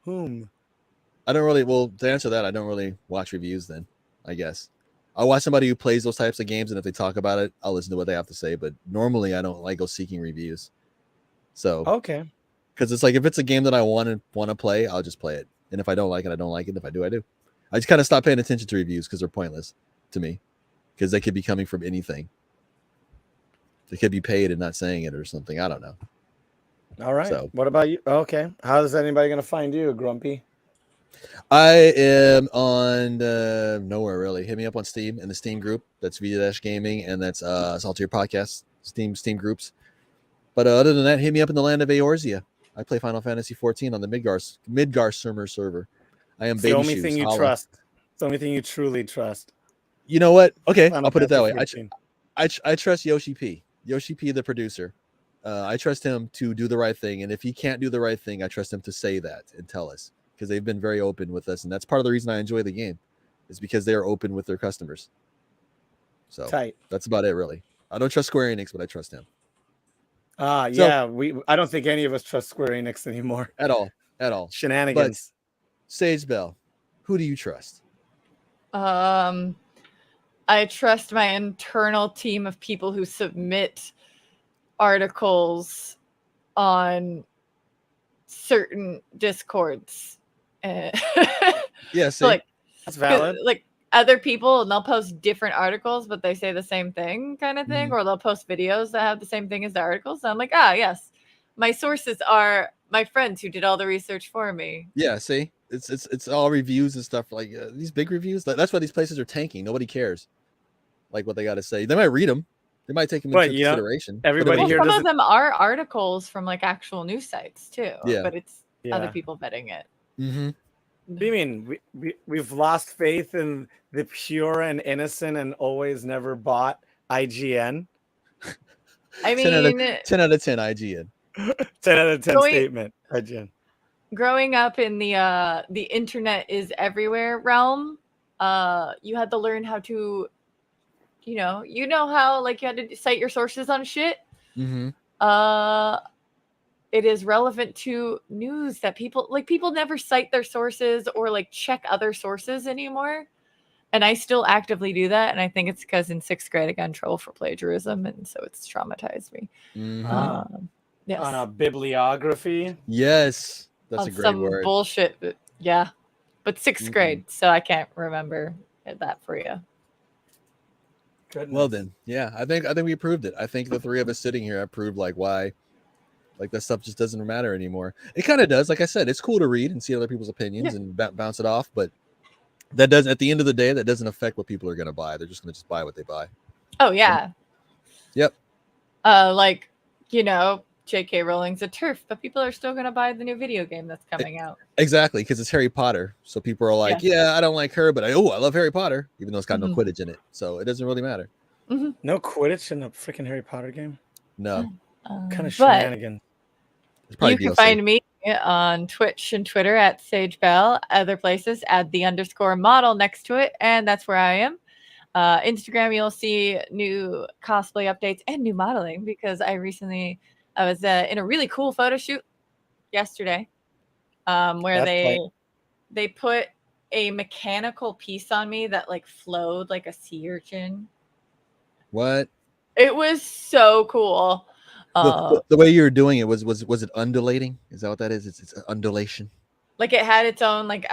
I don't really. Well, to answer that, I don't really watch reviews. Then I guess I'll watch somebody who plays those types of games, and if they talk about it, I'll listen to what they have to say. But normally, I don't like go seeking reviews. So okay, because it's like if it's a game that I want to play, I'll just play it. And if I don't like it, I don't like it. If I do, I do. I just kind of stop paying attention to reviews because they're pointless to me. Because they could be coming from anything. They could be paid and not saying it or something. I don't know. All right. So, what about you? Okay. How is anybody going to find you, Grumpy? I am on nowhere really. Hit me up on Steam in the Steam group. That's Vita-Gaming and that's Saltier Podcast Steam groups. But other than that, hit me up in the land of Eorzea. I play Final Fantasy 14 on the Midgar server. I am baby shoes. The only thing you trust. It's the only thing you truly trust. You know what? Okay, Final I'll put it that way. 14. I trust Yoshi P. Yoshi P, the producer. I trust him to do the right thing, and if he can't do the right thing, I trust him to say that and tell us because they've been very open with us, and that's part of the reason I enjoy the game, is because they are open with their customers. So tight. That's about it, really. I don't trust Square Enix, but I trust him. I don't think any of us trust Square Enix anymore. At all. Shenanigans. But Sage Bell, who do you trust? I trust my internal team of people who submit articles on certain Discords. Yeah, so like that's valid. Like other people and they'll post different articles, but they say the same thing kind of thing, or they'll post videos that have the same thing as the articles. So I'm like, yes, my sources are my friends who did all the research for me. Yeah, see, it's all reviews and stuff like these big reviews. That's why these places are tanking. Nobody cares like what they got to say. They might read them. They might take them into consideration. Everybody here some of them are articles from like actual news sites too. Yeah. But it's other people vetting it. Mm-hmm. What do you mean? We've lost faith in the pure and innocent and always never bought IGN? I mean, 10 out of 10 IGN. 10 out of 10 statement, IGN. Growing up in the internet is everywhere realm, you had to learn how to, you know how like you had to cite your sources on shit. Mm-hmm. It is relevant to news that people never cite their sources or like check other sources anymore. And I still actively do that. And I think it's because in 6th grade I got in trouble for plagiarism. And so it's traumatized me. Mm-hmm. Yes. On a bibliography. Yes. That's a great word. Bullshit. But 6th grade. So I can't remember that for you. Goodness. Well then, yeah, I think we proved it. I think the three of us sitting here have proved like why like that stuff just doesn't matter anymore. It kind of does. Like I said, it's cool to read and see other people's opinions and bounce it off. But that doesn't, at the end of the day, that doesn't affect what people are going to buy. They're just going to just buy what they buy. Oh, yeah. Yep. Like, J.K. Rowling's a turf, but people are still going to buy the new video game that's coming out. Exactly, because it's Harry Potter. So people are like, I don't like her, but I love Harry Potter, even though it's got no Quidditch in it. So it doesn't really matter. Mm-hmm. No Quidditch in a freaking Harry Potter game? No. Kind of shenanigans. You can find me on Twitch and Twitter at Sage Bell. Other places, add the _model next to it, and that's where I am. Instagram, you'll see new cosplay updates and new modeling because I was in a really cool photo shoot yesterday, where they put a mechanical piece on me that like flowed like a sea urchin. What? It was so cool. The way you were doing it was it undulating? Is that what that is? It's undulation. Like it had its own like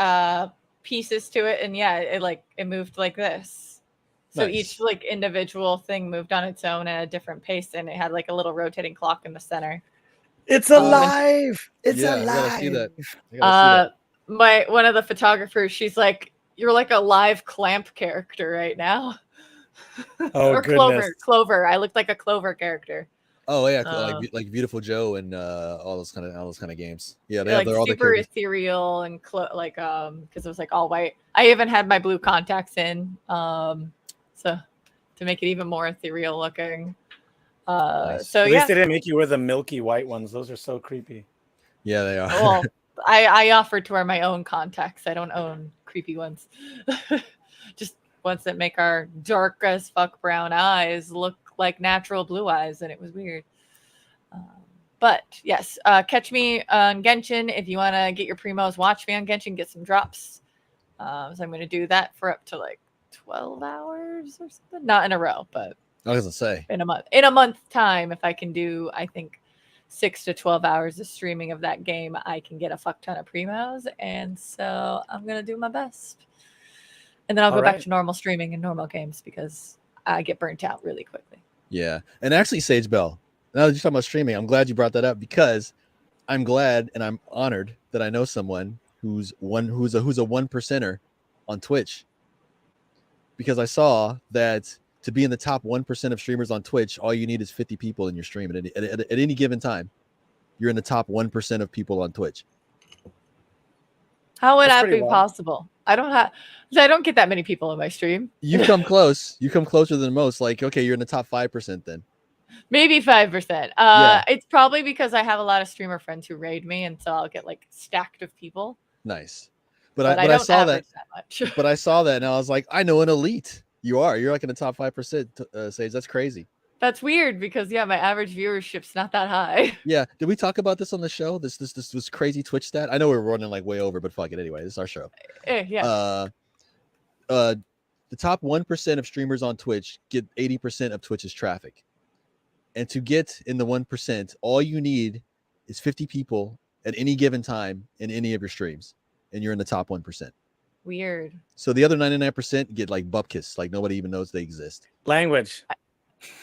pieces to it, and it moved like this. So nice. Each like individual thing moved on its own at a different pace, and it had like a little rotating clock in the center. It's alive! It's alive! I gotta see that. One of the photographers, she's like, "You're like a live clamp character right now." Oh, or goodness. Clover. I looked like a Clover charger. Oh yeah, like Beautiful Joe and all those kind of games. Yeah, they have like all super ethereal and because it was like all white. I even had my blue contacts in, so to make it even more ethereal looking. Nice. So at least they didn't make you wear the milky white ones. Those are so creepy. Yeah, they are. Well, I offered to wear my own contacts. I don't own creepy ones. Just ones that make our dark as fuck brown eyes look like natural blue eyes, and it was weird. But yes, catch me on Genshin if you want to get your primos. Watch me on Genshin, get some drops. So I'm going to do that for up to like 12 hours or something. Not in a row, but I was gonna say in a month. In a month's time, if I can do, I think 6 to 12 hours of streaming of that game, I can get a fuck ton of primos, and so I'm going to do my best. And then I'll go back to normal streaming and normal games because I get burnt out really quickly. Yeah. And actually, Sage Bell, now that you're talking about streaming, I'm glad you brought that up because I'm glad and I'm honored that I know someone who's a 1%er on Twitch. Because I saw that to be in the top 1% of streamers on Twitch, all you need is 50 people in your stream at any given time. You're in the top 1% of people on Twitch. How would that be possible? I don't get that many people in my stream. You come close. You come closer than most. Like, okay, you're in the top 5% then. Maybe 5%. It's probably because I have a lot of streamer friends who raid me, and so I'll get like stacked of people. Nice. But I saw that much. But I saw that and I was like, I know an elite. You're like in the top 5%, Sage. That's crazy. That's weird because my average viewership's not that high. Yeah. Did we talk about this on the show? This crazy Twitch stat? I know we're running like way over, but fuck it anyway. This is our show. Yeah. The top 1% of streamers on Twitch get 80% of Twitch's traffic. And to get in the 1%, all you need is 50 people at any given time in any of your streams, and you're in the top 1%. Weird. So the other 99% get like bupkis, like nobody even knows they exist. Language.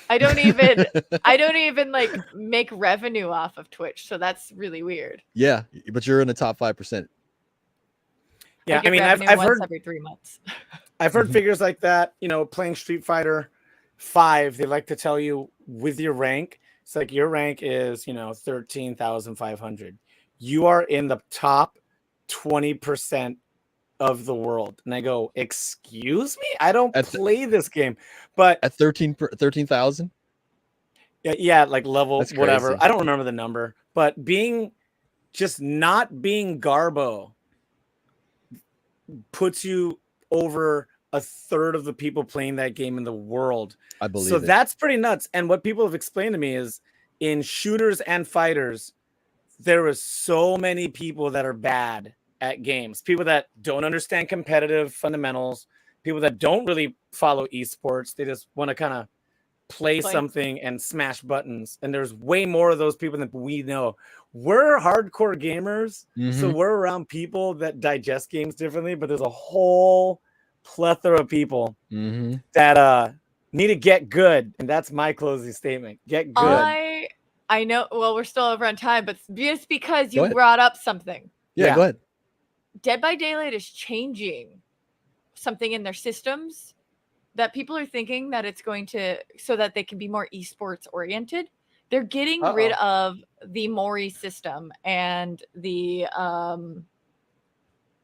I don't even like make revenue off of Twitch, so that's really weird. Yeah, but you're in the top 5%. Yeah, I mean, I've heard every 3 months. I've heard figures like that. You know, playing Street Fighter 5, they like to tell you with your rank. It's like your rank is 13,500. You are in the top 20% of the world. And I go, excuse me? I don't play this game. But at 13,000? Yeah, like level That's whatever. crazy. I don't remember the number. But not being Garbo puts you over a third of the people playing that game in the world. I believe so it. That's pretty nuts. And what people have explained to me is in shooters and fighters, there is so many people that are bad at games, people that don't understand competitive fundamentals, people that don't really follow esports. They just want to kind of play something and smash buttons. And there's way more of those people than we know. We're hardcore gamers, so we're around people that digest games differently, but there's a whole plethora of people that need to get good. And that's my closing statement. Get good. I know. Well, we're still over on time, but just because you brought up something. Yeah, go ahead. Dead by Daylight is changing something in their systems that people are thinking that it's going to, so that they can be more esports oriented. They're getting rid of the Mori system and the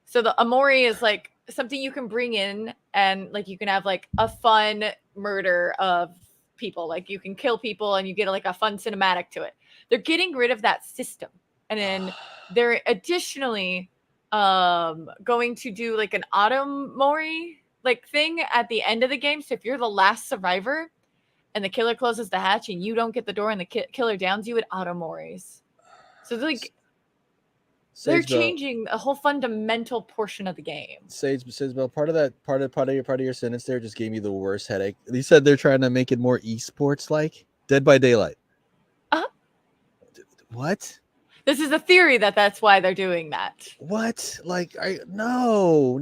so the Amori is like something you can bring in and like you can have like a fun murder of people, like you can kill people and you get like a fun cinematic to it. They're getting rid of that system, and then they're additionally going to do like an autumn Mori like thing at the end of the game. So if you're the last survivor and the killer closes the hatch and you don't get the door and the killer downs you, it auto Moris. So like they're changing a whole fundamental portion of the game. Sagebell, part of your sentence there just gave me the worst headache. You said they're trying to make it more esports like Dead by Daylight. What? This is a theory that's why they're doing that. What? Like, no.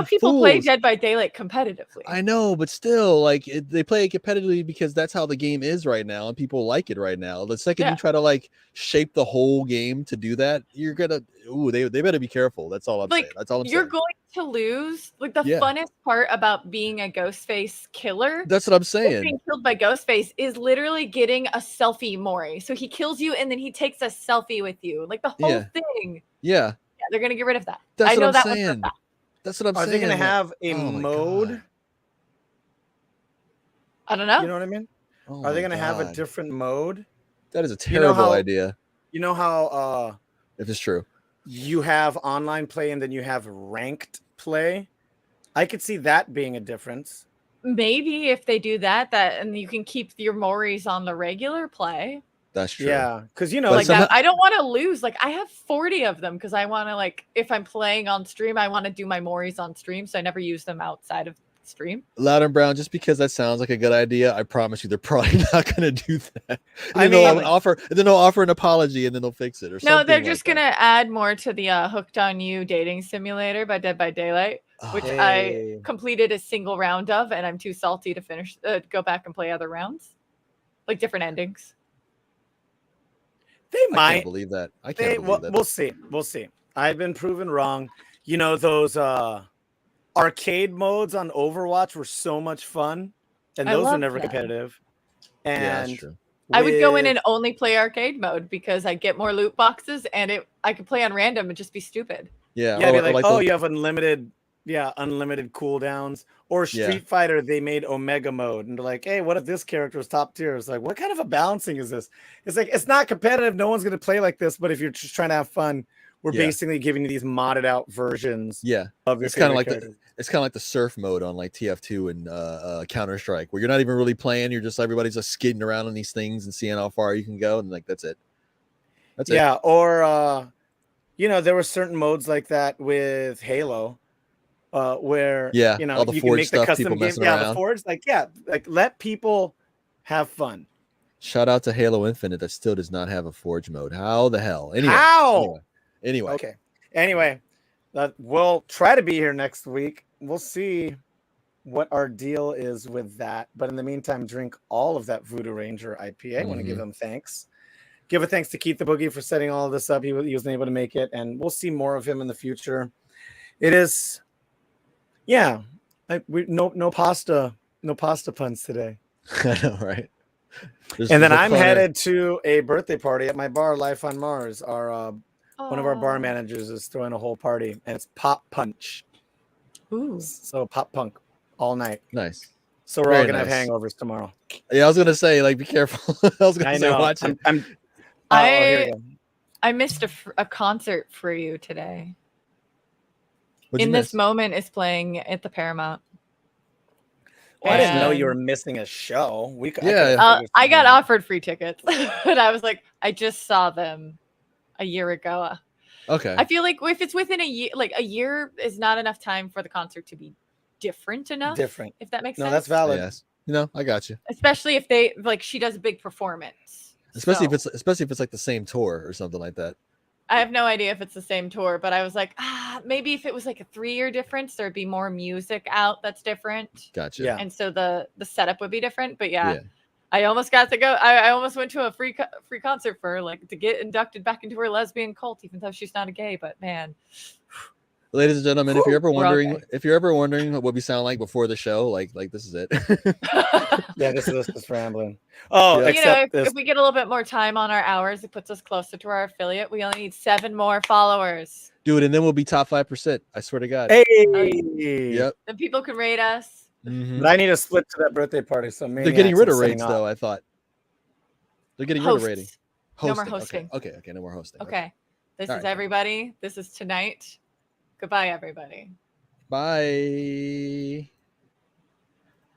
People fools. play Dead by Daylight competitively. I know, but still, like, they play it competitively because that's how the game is right now, and people like it right now. The second you try to like shape the whole game to do that, you're gonna. They better be careful. That's all I'm saying. That's all I'm saying. You're going to lose. Like the funnest part about being a Ghostface killer. That's what I'm saying. Being killed by Ghostface is literally getting a selfie Mori. So he kills you and then he takes a selfie with you. Like the whole thing. Yeah. They're gonna get rid of that. That's what I'm saying. That's what I'm saying. Are they gonna have a mode? I don't know. You know what I mean? Are they gonna have a different mode? That is a terrible idea. You know how if it's true, you have online play and then you have ranked play. I could see that being a difference. Maybe if they do that and you can keep your Moris on the regular play. That's true. Yeah, because like that, I don't want to lose. Like I have 40 of them because I want to like if I'm playing on stream, I want to do my Moris on stream, so I never use them outside of stream. Loud and Brown, just because that sounds like a good idea, I promise you they're probably not going to do that. They'll offer an apology and then they'll fix it or something. No, they're just going to add more to the Hooked on You dating simulator by Dead by Daylight, which I completed a single round of, and I'm too salty to finish. Go back and play other rounds, like different endings. They might. I can't believe that. I can't believe that. We'll see. I've been proven wrong. Those arcade modes on Overwatch were so much fun, and those are never competitive. And that's true. I would go in and only play arcade mode because I get more loot boxes, and I could play on random and just be stupid. Yeah, be like you have unlimited cooldowns. Or Street Fighter, they made Omega mode, and they're like, hey, what if this character is top tier? It's like, what kind of a balancing is this? It's like, it's not competitive. No one's gonna play like this. But if you're just trying to have fun, we're basically giving you these modded out versions. Yeah, of it's kind of like the surf mode on like TF2 and Counter Strike, where you're not even really playing. You're just everybody's just skidding around on these things and seeing how far you can go, and like that's it. That's it. Yeah, or there were certain modes like that with Halo. Where all the you Forge can make stuff, the custom people game. messing Yeah, around. the Forge, like let people have fun. Shout out to Halo Infinite that still does not have a Forge mode. How the hell? Anyway. How? Anyway. Okay. Anyway, that we'll try to be here next week. We'll see what our deal is with that. But in the meantime, drink all of that Voodoo Ranger IPA. I want to give him thanks. Give a thanks to Keith the Boogie for setting all of this up. He wasn't able to make it, and we'll see more of him in the future. It is, no pasta puns today. I know, right? And then I'm headed to a birthday party at my bar, Life on Mars. Our one of our bar managers is throwing a whole party, and it's pop punch. Ooh. So pop punk all night. Nice. So we're all gonna have hangovers tomorrow. Yeah, I was gonna say, like, be careful. I was gonna say, watch it. I missed a concert for you today. What'd you This miss? Moment is playing at the Paramount. Well, I didn't know you were missing a show. I got offered free tickets, but I was like, I just saw them a year ago. Okay. I feel like if it's within a year, like a year is not enough time for the concert to be different enough. If that makes sense. No, that's valid. Yes. No, I got you. Especially if they she does a big performance. Especially if it's like the same tour or something like that. I have no idea if it's the same tour, but I was like, maybe if it was like a 3-year difference, there'd be more music out that's different. Gotcha. Yeah. And so the setup would be different. But yeah. I almost got to go. I almost went to a free concert for her, to get inducted back into her lesbian cult, even though she's not a gay. But man, ladies and gentlemen, if you're ever wondering what we sound like before the show, like this is it. Yeah, this is just rambling. Oh, yeah. If we get a little bit more time on our hours, it puts us closer to our affiliate. We only need 7 more followers. Dude, and then we'll be top 5%. I swear to God. Hey. Yep. Then people can rate us. Mm-hmm. But I need to split to that birthday party. So maybe they're getting rid of rates, though. I thought they're getting rid of rating. No more hosting. Okay. No more hosting. Okay. This is everybody. This is tonight. Goodbye, everybody. Bye.